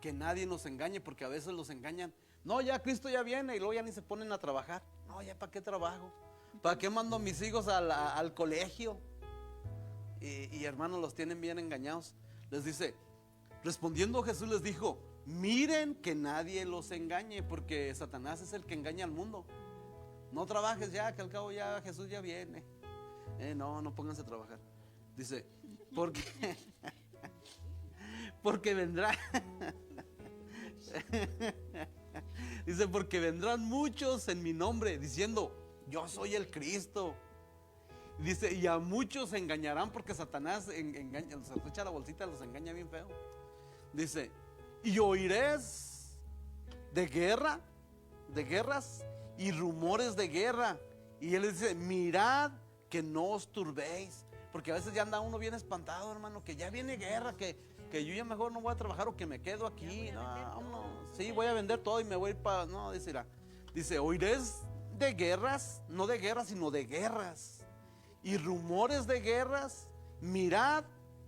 que nadie nos engañe, porque a veces los engañan. No, ya Cristo ya viene, y luego ya ni se ponen a trabajar. No, ya ¿para qué trabajo? ¿Para qué mando a mis hijos al colegio? Y hermanos, los tienen bien engañados. Les dice, respondiendo Jesús les dijo, miren que nadie los engañe, porque Satanás es el que engaña al mundo. No trabajes ya, que al cabo ya Jesús ya viene. No pónganse a trabajar. Dice, porque, porque vendrá. Dice, porque vendrán muchos en mi nombre diciendo, yo soy el Cristo. Dice, y a muchos engañarán porque Satanás engaña, los echa la bolsita, los engaña bien feo. Dice, y oiréis de guerras y rumores de guerra. Y él dice, mirad que no os turbéis. Porque a veces ya anda uno bien espantado, hermano, que ya viene guerra, que yo ya mejor no voy a trabajar o que me quedo aquí. No, sí, voy a vender todo y me voy a ir para... No, dice, oiréis de guerras, no de guerras, sino de guerras. Y rumores de guerras, mirad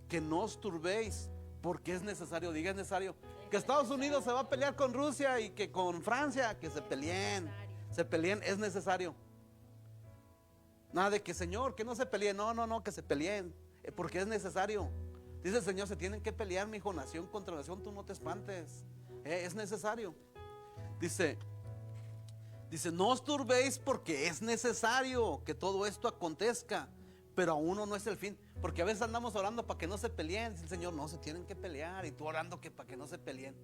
que no os turbéis, porque es necesario, diga es necesario, que Estados Unidos se va a pelear con Rusia y que con Francia, que se peleen, es necesario. Nada de que Señor, que no se peleen, no, que se peleen, porque es necesario. Dice el Señor, se tienen que pelear, mi hijo, nación contra nación, tú no te espantes, es necesario. Dice, no os turbéis porque es necesario que todo esto acontezca, pero aún no es el fin. Porque a veces andamos orando para que no se peleen. Dice el Señor, no, se tienen que pelear. Y tú orando que para que no se peleen.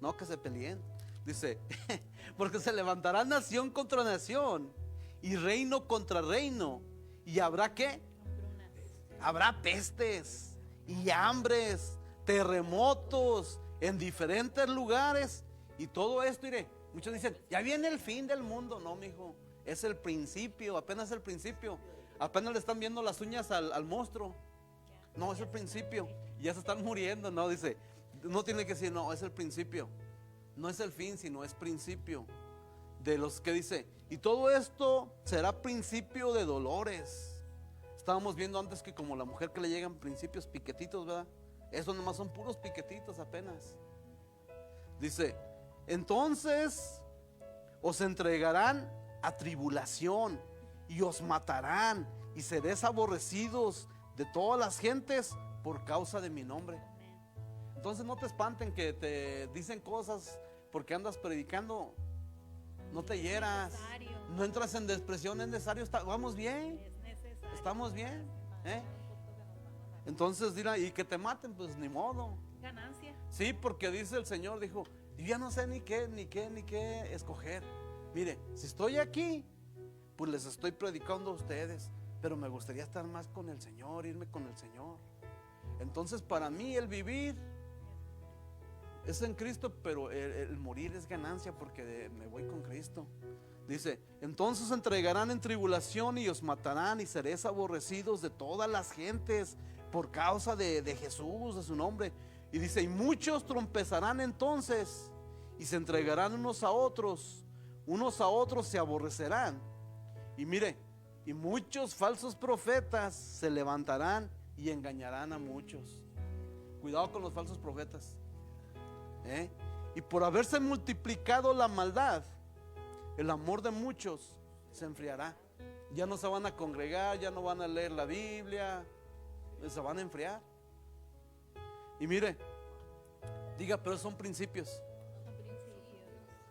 No, que se peleen. Dice, porque se levantará nación contra nación y reino contra reino. ¿Y habrá qué? Habrá pestes y hambres, terremotos en diferentes lugares. Y todo esto, iré. Muchos dicen, ya viene el fin del mundo. No, mijo, es el principio, apenas el principio. Apenas le están viendo las uñas al monstruo. No, es el principio. Ya se están muriendo, no, dice. No tiene que decir, no, es el principio. No es el fin, sino es principio. De los que dice, y todo esto será principio de dolores. Estábamos viendo antes que como la mujer que le llegan principios piquetitos, ¿verdad? Eso nomás son puros piquetitos apenas. Dice, entonces os entregarán a tribulación y os matarán y seréis aborrecidos de todas las gentes por causa de mi nombre. Entonces no te espanten que te dicen cosas porque andas predicando. No te hieras, no entras en depresión, es necesario. Vamos bien, estamos bien, ¿eh? Entonces dirá, y que te maten, pues ni modo. Ganancia. Sí, porque dice el Señor, dijo, yo ya no sé ni qué escoger. Mire, si estoy aquí, pues les estoy predicando a ustedes, pero me gustaría estar más con el Señor, irme con el Señor. Entonces para mí el vivir es en Cristo, pero el morir es ganancia porque me voy con Cristo. Dice, entonces entregarán en tribulación y os matarán y seréis aborrecidos de todas las gentes por causa de Jesús, de su nombre. Y dice, y muchos trompezarán entonces y se entregarán unos a otros se aborrecerán. Y mire, y muchos falsos profetas se levantarán y engañarán a muchos. Cuidado con los falsos profetas. Y por haberse multiplicado la maldad, el amor de muchos se enfriará. Ya no se van a congregar, ya no van a leer la Biblia, se van a enfriar. Y mire, diga, pero son principios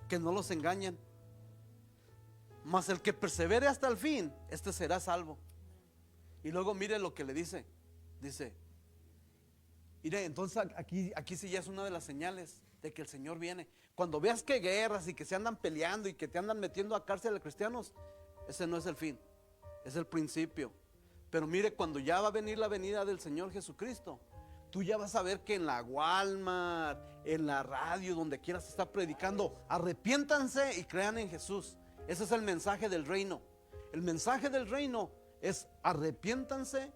que no los engañan. Mas el que persevere hasta el fin, este será salvo. Y luego mire lo que le dice. Dice, mire, entonces aquí sí ya es una de las señales de que el Señor viene. Cuando veas que guerras y que se andan peleando y que te andan metiendo a cárcel a cristianos, ese no es el fin, es el principio. Pero mire, cuando ya va a venir la venida del Señor Jesucristo, tú ya vas a ver que en la Walmart, en la radio, donde quieras se está predicando, arrepiéntanse y crean en Jesús. Ese es el mensaje del reino. El mensaje del reino es arrepiéntanse,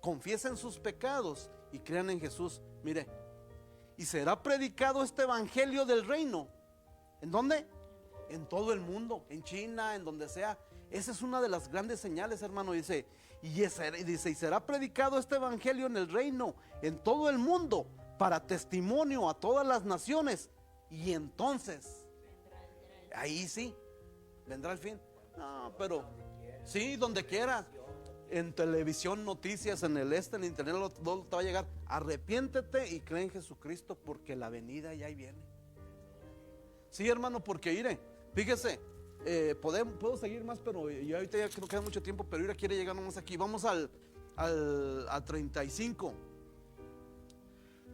confiesen sus pecados y crean en Jesús. Mire, y será predicado este evangelio del reino. ¿En dónde? En todo el mundo, en China, en donde sea. Esa es una de las grandes señales, hermano. Dice, y será predicado este evangelio en el reino, en todo el mundo, para testimonio a todas las naciones. Y entonces, ahí sí, vendrá el fin. No, pero sí, donde quieras. En televisión, noticias, en el en internet, todo te va a llegar. Arrepiéntete y cree en Jesucristo porque la venida ya ahí viene. Sí, hermano, porque iré, fíjese, puedo seguir más, pero yo ahorita ya creo que queda mucho tiempo, pero Ira quiere llegar nomás aquí. Vamos al al 35.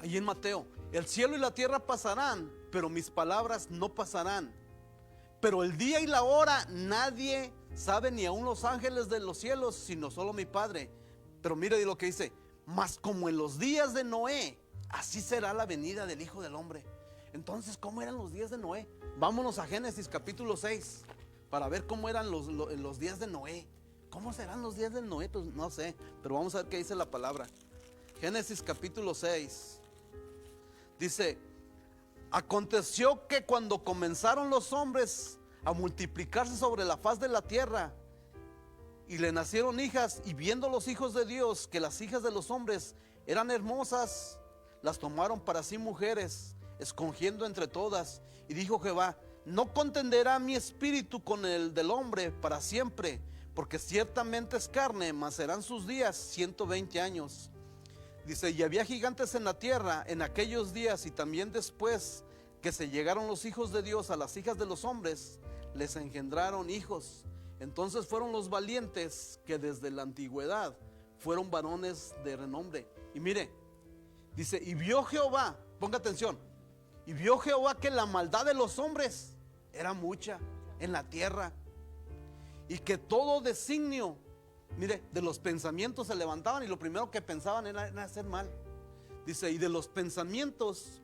Ahí en Mateo: el cielo y la tierra pasarán, pero mis palabras no pasarán. Pero el día y la hora nadie sabe, ni aun los ángeles de los cielos, sino solo mi Padre. Pero mire lo que dice: mas como en los días de Noé, así será la venida del Hijo del Hombre. Entonces, ¿cómo eran los días de Noé? Vámonos a Génesis capítulo 6 para ver cómo eran los días de Noé. ¿Cómo serán los días de Noé? Pues no sé, pero vamos a ver qué dice la palabra. Génesis capítulo 6 dice: aconteció que cuando comenzaron los hombres a multiplicarse sobre la faz de la tierra, y le nacieron hijas, y viendo los hijos de Dios que las hijas de los hombres eran hermosas, las tomaron para sí mujeres, escogiendo entre todas. Y dijo Jehová: no contenderá mi espíritu con el del hombre para siempre, porque ciertamente es carne, mas serán sus días 120 años. Dice: y había gigantes en la tierra en aquellos días, y también después que se llegaron los hijos de Dios a las hijas de los hombres, les engendraron hijos. Entonces fueron los valientes que desde la antigüedad fueron varones de renombre. Y mire, dice: y vio Jehová, ponga atención, y vio Jehová que la maldad de los hombres era mucha en la tierra, y que todo designio, mire, de los pensamientos se levantaban, y lo primero que pensaban era hacer mal. Dice: y de los pensamientos,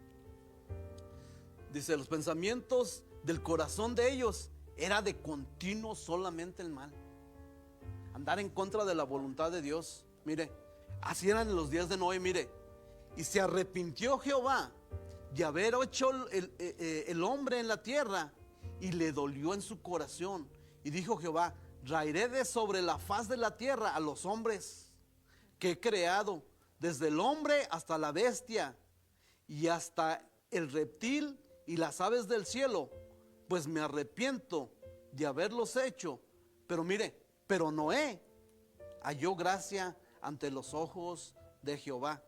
dice, los pensamientos del corazón de ellos era de continuo solamente el mal, andar en contra de la voluntad de Dios. Mire, así eran en los días de Noé. Mire: y se arrepintió Jehová de haber hecho el hombre en la tierra, y le dolió en su corazón. Y dijo Jehová: raeré de sobre la faz de la tierra a los hombres que he creado, desde el hombre hasta la bestia, y hasta el reptil y las aves del cielo, pues me arrepiento de haberlos hecho. Pero mire, pero Noé halló gracia ante los ojos de Jehová.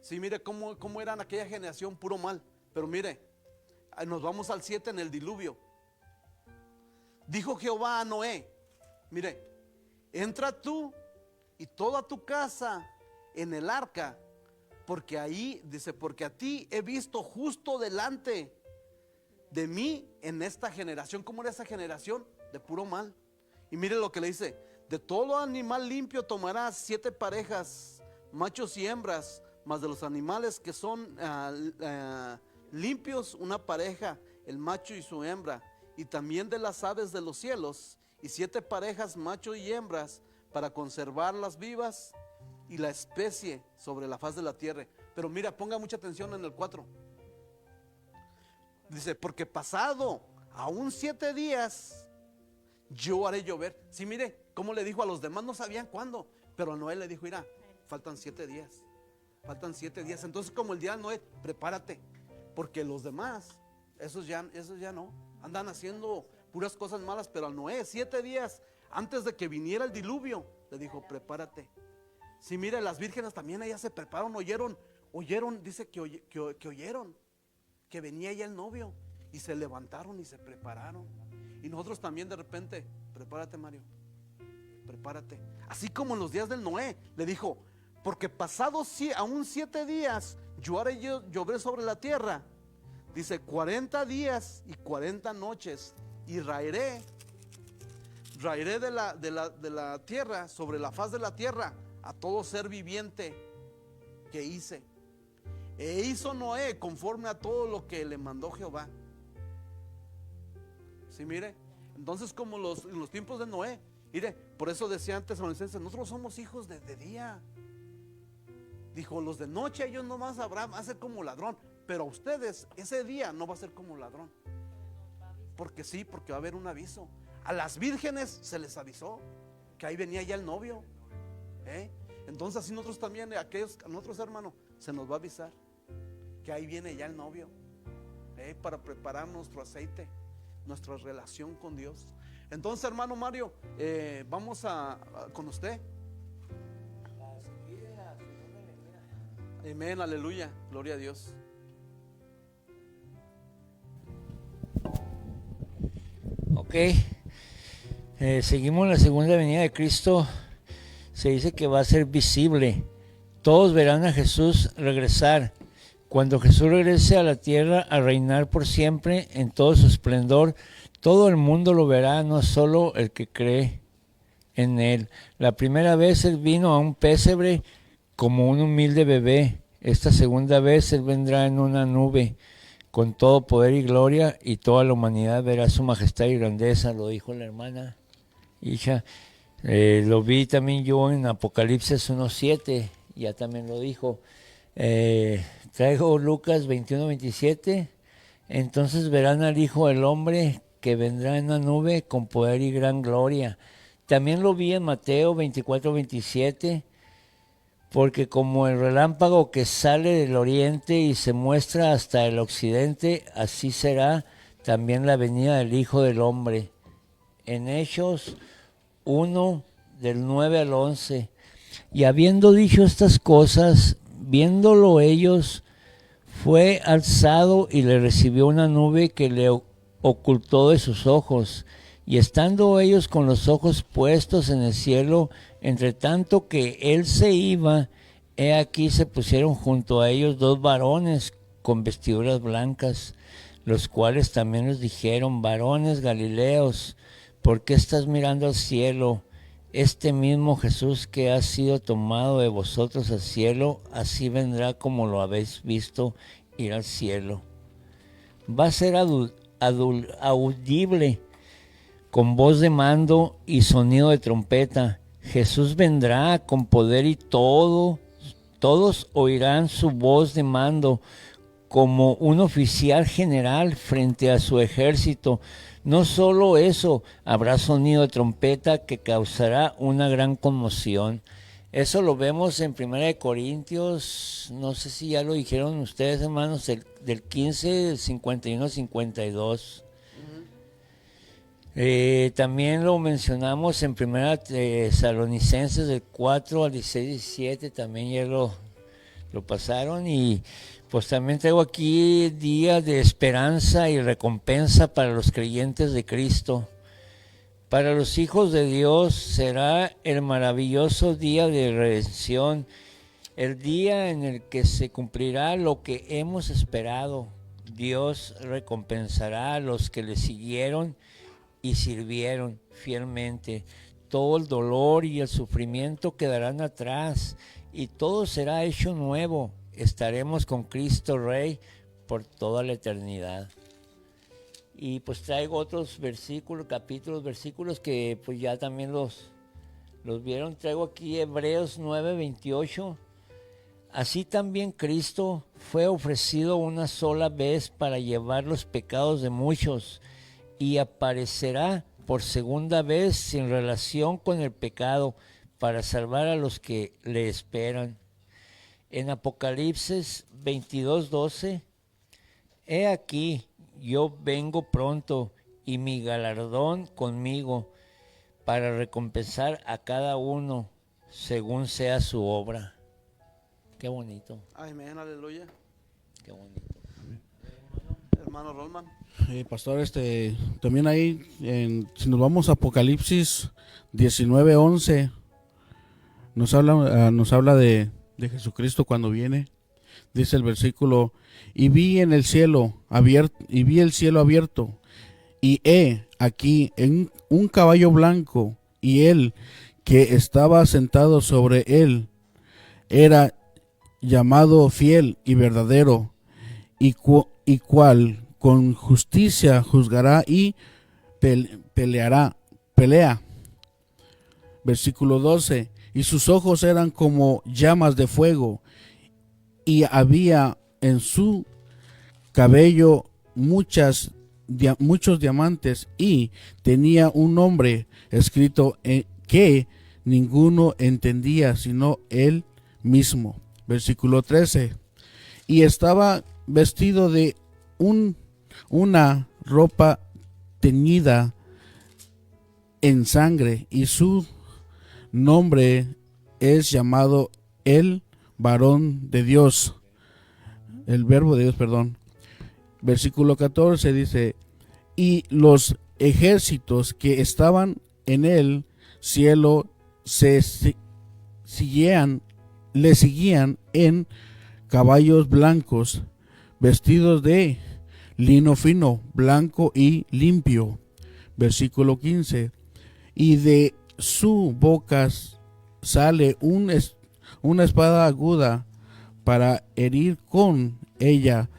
Sí, mire cómo era en aquella generación, puro mal. Pero mire, nos vamos al 7, en el diluvio. Dijo Jehová a Noé: mire, entra tú y toda tu casa en el arca, porque ahí, dice, porque a ti he visto justo delante de mí en esta generación. ¿Cómo era esa generación? De puro mal. Y mire lo que le dice: de todo animal limpio tomarás 7 parejas, machos y hembras, mas de los animales que son limpios, una pareja, el macho y su hembra. Y también de las aves de los cielos, y 7 parejas, macho y hembras, para conservarlas vivas, y la especie sobre la faz de la tierra. Pero mira, ponga mucha atención en el 4. Dice: porque pasado aún 7 días yo haré llover. Sí, mire cómo le dijo a los demás, no sabían cuándo, pero a Noé le dijo: mira, faltan 7 días. Faltan 7 días. Entonces, como el día de Noé, prepárate, porque los demás, esos ya no, andan haciendo puras cosas malas. Pero a Noé, 7 días antes de que viniera el diluvio, le dijo: prepárate. Sí, mire, las vírgenes también ellas se prepararon, oyeron, dice que oyeron que venía ya el novio, y se levantaron y se prepararon. Y nosotros también de repente: prepárate, Mario, prepárate. Así como en los días del Noé, le dijo: porque pasados aún 7 días yo haré llover sobre la tierra. Dice: 40 días y 40 noches, y raeré de la tierra, sobre la faz de la tierra, a todo ser viviente que hice. E hizo Noé conforme a todo lo que le mandó Jehová. Sí, mire, entonces, como en los tiempos de Noé, mire, por eso decía antes adolescentes: nosotros somos hijos de día. Dijo: los de noche ellos no más van a ser como ladrón, pero a ustedes ese día no va a ser como ladrón. Porque sí, porque va a haber un aviso. A las vírgenes se les avisó que ahí venía ya el novio. Entonces, así nosotros también, a nosotros, hermanos, se nos va a avisar que ahí viene ya el novio, para preparar nuestro aceite, nuestra relación con Dios. Entonces, hermano Mario, vamos con usted. Amén, aleluya, gloria a Dios. Ok, seguimos la segunda venida de Cristo. se dice que va a ser visible. Todos verán a Jesús regresar. Cuando Jesús regrese a la tierra a reinar por siempre en todo su esplendor, todo el mundo lo verá, no solo el que cree en él. La primera vez él vino a un pesebre como un humilde bebé. Esta segunda vez él vendrá en una nube con todo poder y gloria, y toda la humanidad verá su majestad y grandeza. Lo dijo la hermana hija. Lo vi también yo en Apocalipsis 1:7, ya también lo dijo. Traigo Lucas 21:27. Entonces verán al Hijo del Hombre que vendrá en la nube con poder y gran gloria. También lo vi en Mateo 24:27, porque como el relámpago que sale del oriente y se muestra hasta el occidente, así será también la venida del Hijo del Hombre. En Hechos 1, del 9 al 11. Y habiendo dicho estas cosas, viéndolo ellos, fue alzado y le recibió una nube que le ocultó de sus ojos. Y estando ellos con los ojos puestos en el cielo, entre tanto que él se iba, he aquí se pusieron junto a ellos 2 varones con vestiduras blancas, los cuales también les dijeron: varones Galileos, ¿por qué estás mirando al cielo? Este mismo Jesús que ha sido tomado de vosotros al cielo, así vendrá como lo habéis visto ir al cielo. Va a ser audible con voz de mando y sonido de trompeta. Jesús vendrá con poder y todos oirán su voz de mando como un oficial general frente a su ejército. No solo eso, habrá sonido de trompeta que causará una gran conmoción. Eso lo vemos en 1 Corintios, no sé si ya lo dijeron ustedes, hermanos, del 15, del 51 al 52. También lo mencionamos en 1 Tesalonicenses del 4 al 16, 17, también ya lo pasaron. Y pues también traigo aquí días de esperanza y recompensa para los creyentes de Cristo. Para los hijos de Dios será el maravilloso día de redención, el día en el que se cumplirá lo que hemos esperado. Dios recompensará a los que le siguieron y sirvieron fielmente. Todo el dolor y el sufrimiento quedarán atrás y todo será hecho nuevo. Estaremos con Cristo Rey por toda la eternidad. Y pues traigo otros versículos, versículos que pues ya también los vieron. Traigo aquí Hebreos 9:28. Así también Cristo fue ofrecido una sola vez para llevar los pecados de muchos, y aparecerá por segunda vez sin relación con el pecado para salvar a los que le esperan. En Apocalipsis 22:12, he aquí, yo vengo pronto y mi galardón conmigo para recompensar a cada uno según sea su obra. Qué bonito. Amén, aleluya. Qué bonito. Hermano Rolman. Pastor, también ahí, si nos vamos a Apocalipsis 19:11, nos habla de Jesucristo cuando viene. Dice el versículo: y vi el cielo abierto, y he aquí un caballo blanco, y él que estaba sentado sobre él era llamado Fiel y Verdadero, y cual con justicia juzgará y pelea. Versículo 12: y sus ojos eran como llamas de fuego, y había en su cabello muchos diamantes, y tenía un nombre escrito que ninguno entendía sino él mismo. Versículo 13: y estaba vestido de una ropa teñida en sangre, y su nombre es llamado el varón de Dios, el verbo de Dios, perdón. Versículo 14 dice: y los ejércitos que estaban en el cielo se le seguían en caballos blancos, vestidos de lino fino, blanco y limpio. Versículo 15. Y de su boca sale una espada aguda para herir con ella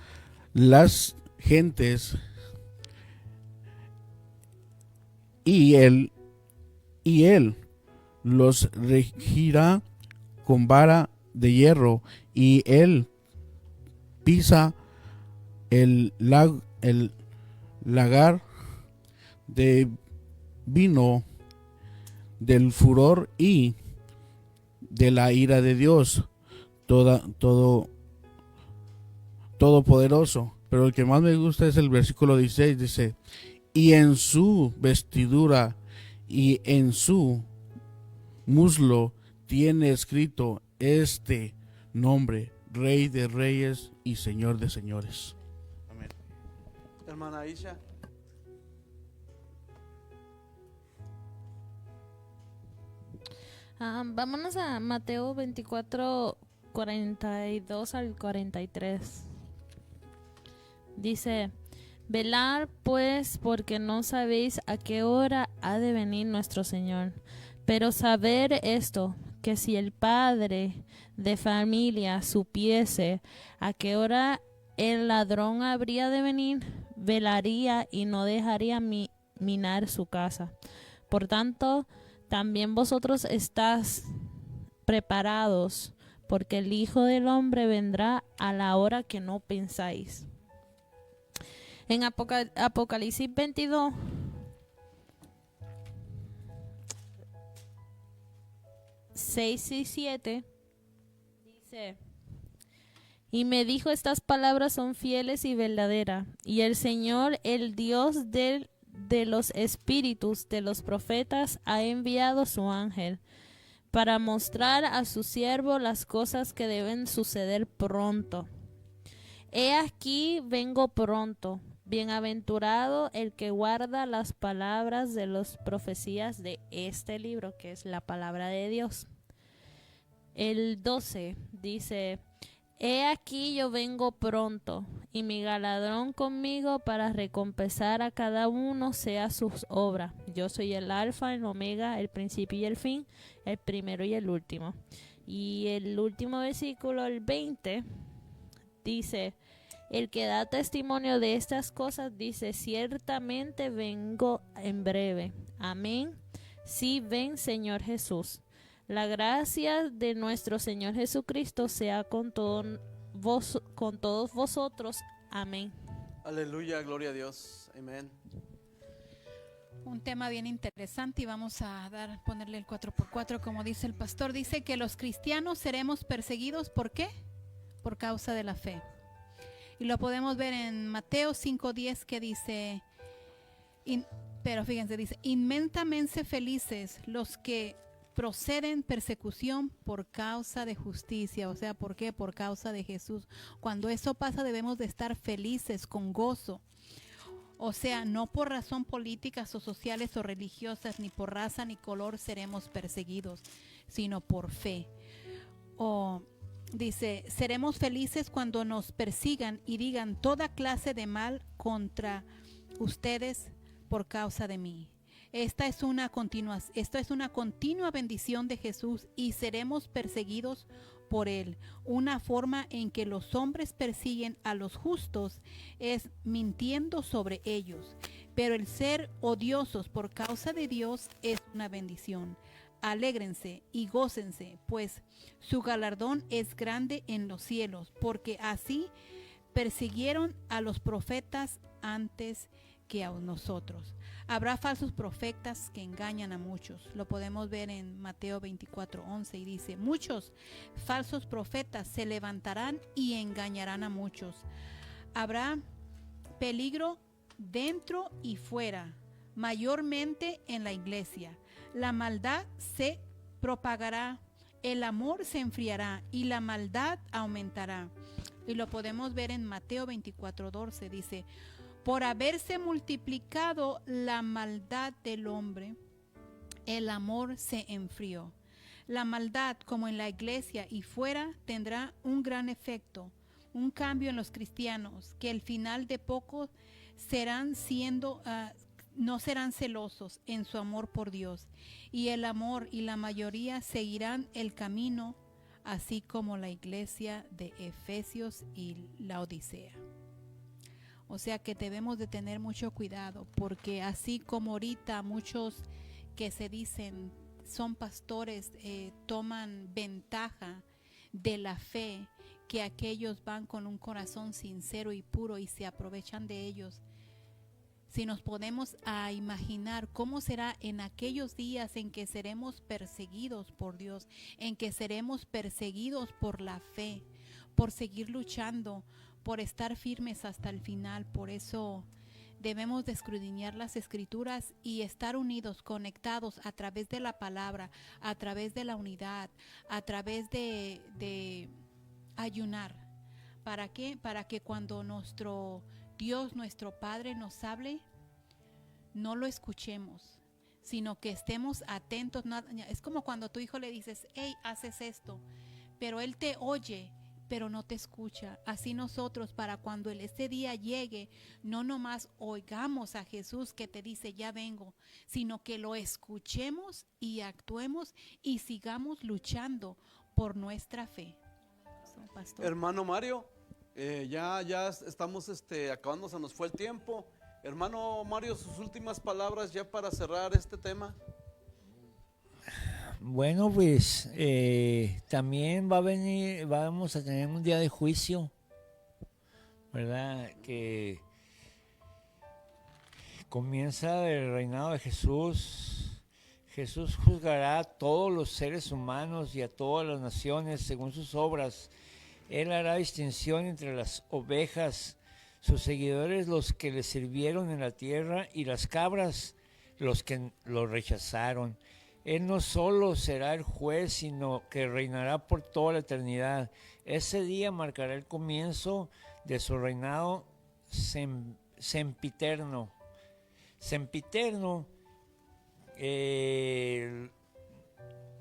las gentes, y él los regirá con vara de hierro, y él pisa el lagar de vino del furor y de la ira de Dios todopoderoso. Pero el que más me gusta es el versículo 16, dice: y en su vestidura y en su muslo tiene escrito este nombre: Rey de Reyes y Señor de Señores. Amén. Hermana Isha. Vámonos a Mateo 24, 42 al 43. Dice: velad pues, porque no sabéis a qué hora ha de venir nuestro Señor. Pero saber esto, que si el padre de familia supiese a qué hora el ladrón habría de venir, velaría y no dejaría minar su casa. Por tanto, también vosotros estáis preparados, porque el Hijo del Hombre vendrá a la hora que no pensáis. En Apocalipsis 22, (6 y 7) dice: y me dijo: estas palabras son fieles y verdaderas, y el Señor, el Dios de los espíritus de los profetas, ha enviado su ángel para mostrar a su siervo las cosas que deben suceder pronto. He aquí, vengo pronto. Bienaventurado el que guarda las palabras de las profecías de este libro, que es la palabra de Dios. El 12 dice: he aquí, yo vengo pronto, y mi galardón conmigo para recompensar a cada uno sea sus obras. Yo soy el alfa, el omega, el principio y el fin, el primero y el último. Y el último versículo, el 20, dice: el que da testimonio de estas cosas dice: ciertamente vengo en breve. Amén. Sí, ven, Señor Jesús. La gracia de nuestro Señor Jesucristo sea con todos vosotros. Amén. Aleluya, gloria a Dios. Amén. Un tema bien interesante, y vamos a ponerle el 4x4, como dice el pastor. Dice que los cristianos seremos perseguidos. ¿Por qué? Por causa de la fe. Y lo podemos ver en Mateo 5:10, que dice, pero fíjense, dice: inmensamente felices los que proceden persecución por causa de justicia. O sea, ¿por qué? Por causa de Jesús. Cuando eso pasa, debemos de estar felices, con gozo. O sea, no por razón políticas o sociales o religiosas, ni por raza ni color seremos perseguidos, sino por fe. Dice: seremos felices cuando nos persigan y digan toda clase de mal contra ustedes por causa de mí. Esta es una continua bendición de Jesús, y seremos perseguidos por Él. Una forma en que los hombres persiguen a los justos es mintiendo sobre ellos, pero el ser odiosos por causa de Dios es una bendición. Alégrense y gócense, pues su galardón es grande en los cielos, porque así persiguieron a los profetas antes que a nosotros. Habrá falsos profetas que engañan a muchos. Lo podemos ver en Mateo 24:11, y dice: muchos falsos profetas se levantarán y engañarán a muchos. Habrá peligro dentro y fuera, mayormente en la iglesia. La maldad se propagará, el amor se enfriará y la maldad aumentará. Y lo podemos ver en Mateo 24:12, dice: por haberse multiplicado la maldad del hombre, el amor se enfrió. La maldad, como en la iglesia y fuera, tendrá un gran efecto, un cambio en los cristianos, que al final de poco no serán celosos en su amor por Dios, y el amor y la mayoría seguirán el camino, así como la iglesia de Efesios y la Odisea. O sea que debemos de tener mucho cuidado, porque así como ahorita muchos que se dicen son pastores toman ventaja de la fe, que aquellos van con un corazón sincero y puro y se aprovechan de ellos. Si nos podemos a imaginar cómo será en aquellos días en que seremos perseguidos por Dios, en que seremos perseguidos por la fe, por seguir luchando, por estar firmes hasta el final. Por eso debemos de escudriñar las Escrituras y estar unidos, conectados a través de la palabra, a través de la unidad, a través de ayunar. ¿Para qué? Para que cuando nuestro Dios, nuestro Padre nos hable, no lo escuchemos, sino que estemos atentos. Es como cuando a tu hijo le dices, hey, haces esto, pero él te oye, pero no te escucha. Así nosotros, para cuando este día llegue, no nomás oigamos a Jesús que te dice, ya vengo, sino que lo escuchemos y actuemos y sigamos luchando por nuestra fe. Pastor. Hermano Mario, ya estamos acabando, se nos fue el tiempo. Hermano Mario, sus últimas palabras ya para cerrar este tema. Bueno, pues también vamos a tener un día de juicio, ¿verdad? Que comienza el reinado de Jesús. Jesús juzgará a todos los seres humanos y a todas las naciones según sus obras. Él hará distinción entre las ovejas, sus seguidores, los que le sirvieron en la tierra, y las cabras, los que lo rechazaron. Él no solo será el juez, sino que reinará por toda la eternidad. Ese día marcará el comienzo de su reinado sempiterno. Sempiterno,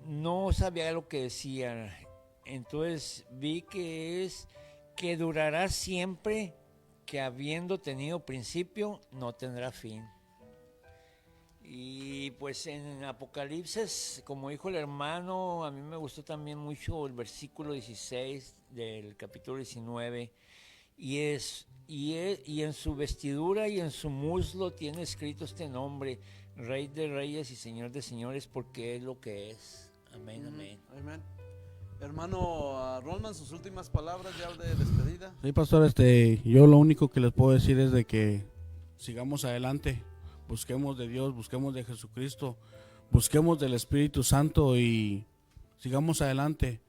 no sabía lo que decía. Entonces vi que es que durará siempre, que habiendo tenido principio, no tendrá fin. Y pues en Apocalipsis, como dijo el hermano, a mí me gustó también mucho el versículo 16 del capítulo 19, y en su vestidura y en su muslo tiene escrito este nombre, Rey de Reyes y Señor de Señores, porque es lo que es. Amén, amén. Amén. Hermano Rolman, sus últimas palabras ya de despedida. Sí, pastor, yo lo único que les puedo decir es de que sigamos adelante, busquemos de Dios, busquemos de Jesucristo, busquemos del Espíritu Santo y sigamos adelante.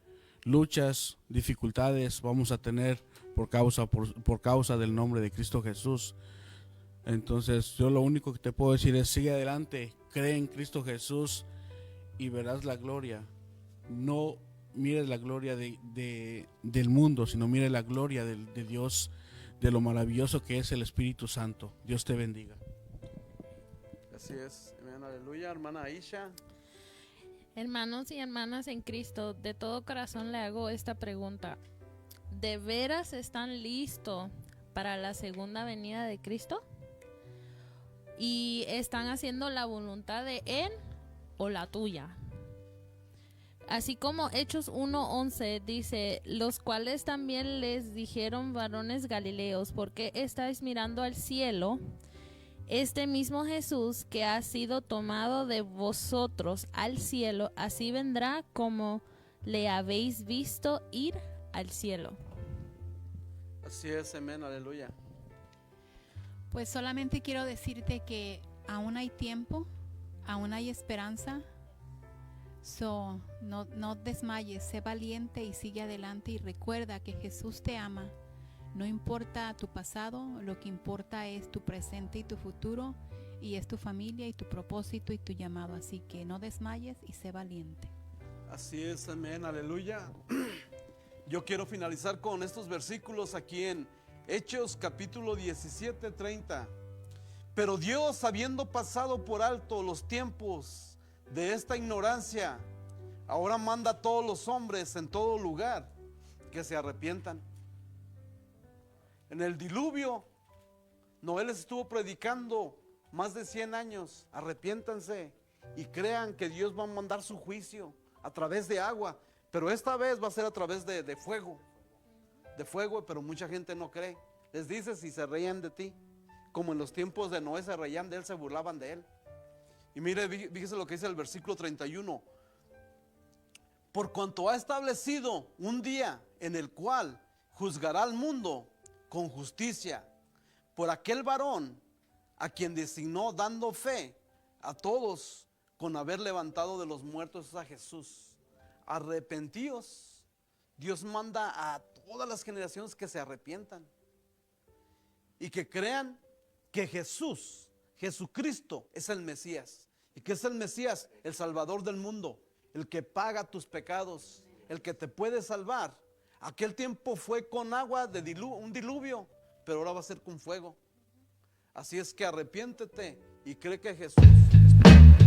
Luchas, dificultades vamos a tener por causa del nombre de Cristo Jesús. Entonces yo lo único que te puedo decir es sigue adelante, cree en Cristo Jesús y verás la gloria. No mires la gloria del mundo, sino mire la gloria de Dios, de lo maravilloso que es el Espíritu Santo. Dios te bendiga. Así es, amén, aleluya. Hermana Aisha. Hermanos y hermanas en Cristo, de todo corazón le hago esta pregunta. ¿De veras están listos para la segunda venida de Cristo? ¿Y están haciendo la voluntad de Él o la tuya? Así como Hechos 1:11 dice, los cuales también les dijeron, varones galileos, ¿por qué estáis mirando al cielo? Este mismo Jesús que ha sido tomado de vosotros al cielo, así vendrá como le habéis visto ir al cielo. Así es, amén, aleluya. Pues solamente quiero decirte que aún hay tiempo, aún hay esperanza. No desmayes, sé valiente y sigue adelante, y recuerda que Jesús te ama. No importa tu pasado, lo que importa es tu presente y tu futuro, y es tu familia y tu propósito y tu llamado. Así que no desmayes y sé valiente. Así es, amén, aleluya. Yo quiero finalizar con estos versículos aquí en Hechos capítulo 17:30. Pero Dios, habiendo pasado por alto los tiempos de esta ignorancia, ahora manda a todos los hombres en todo lugar que se arrepientan. En el diluvio, Noé les estuvo predicando más de 100 años, arrepiéntanse y crean que Dios va a mandar su juicio a través de agua, pero esta vez va a ser a través de fuego, pero mucha gente no cree. Les dice si se reían de ti, como en los tiempos de Noé se reían de él, se burlaban de él. Y mire, fíjese lo que dice el versículo 31. Por cuanto ha establecido un día en el cual juzgará al mundo con justicia, por aquel varón a quien designó, dando fe a todos con haber levantado de los muertos a Jesús. Arrepentíos. Dios manda a todas las generaciones que se arrepientan y que crean que Jesucristo es el Mesías. ¿Y que es el Mesías? El Salvador del mundo, el que paga tus pecados, el que te puede salvar. Aquel tiempo fue con agua de un diluvio, pero ahora va a ser con fuego. Así es que arrepiéntete y cree que Jesús es tu Salvador.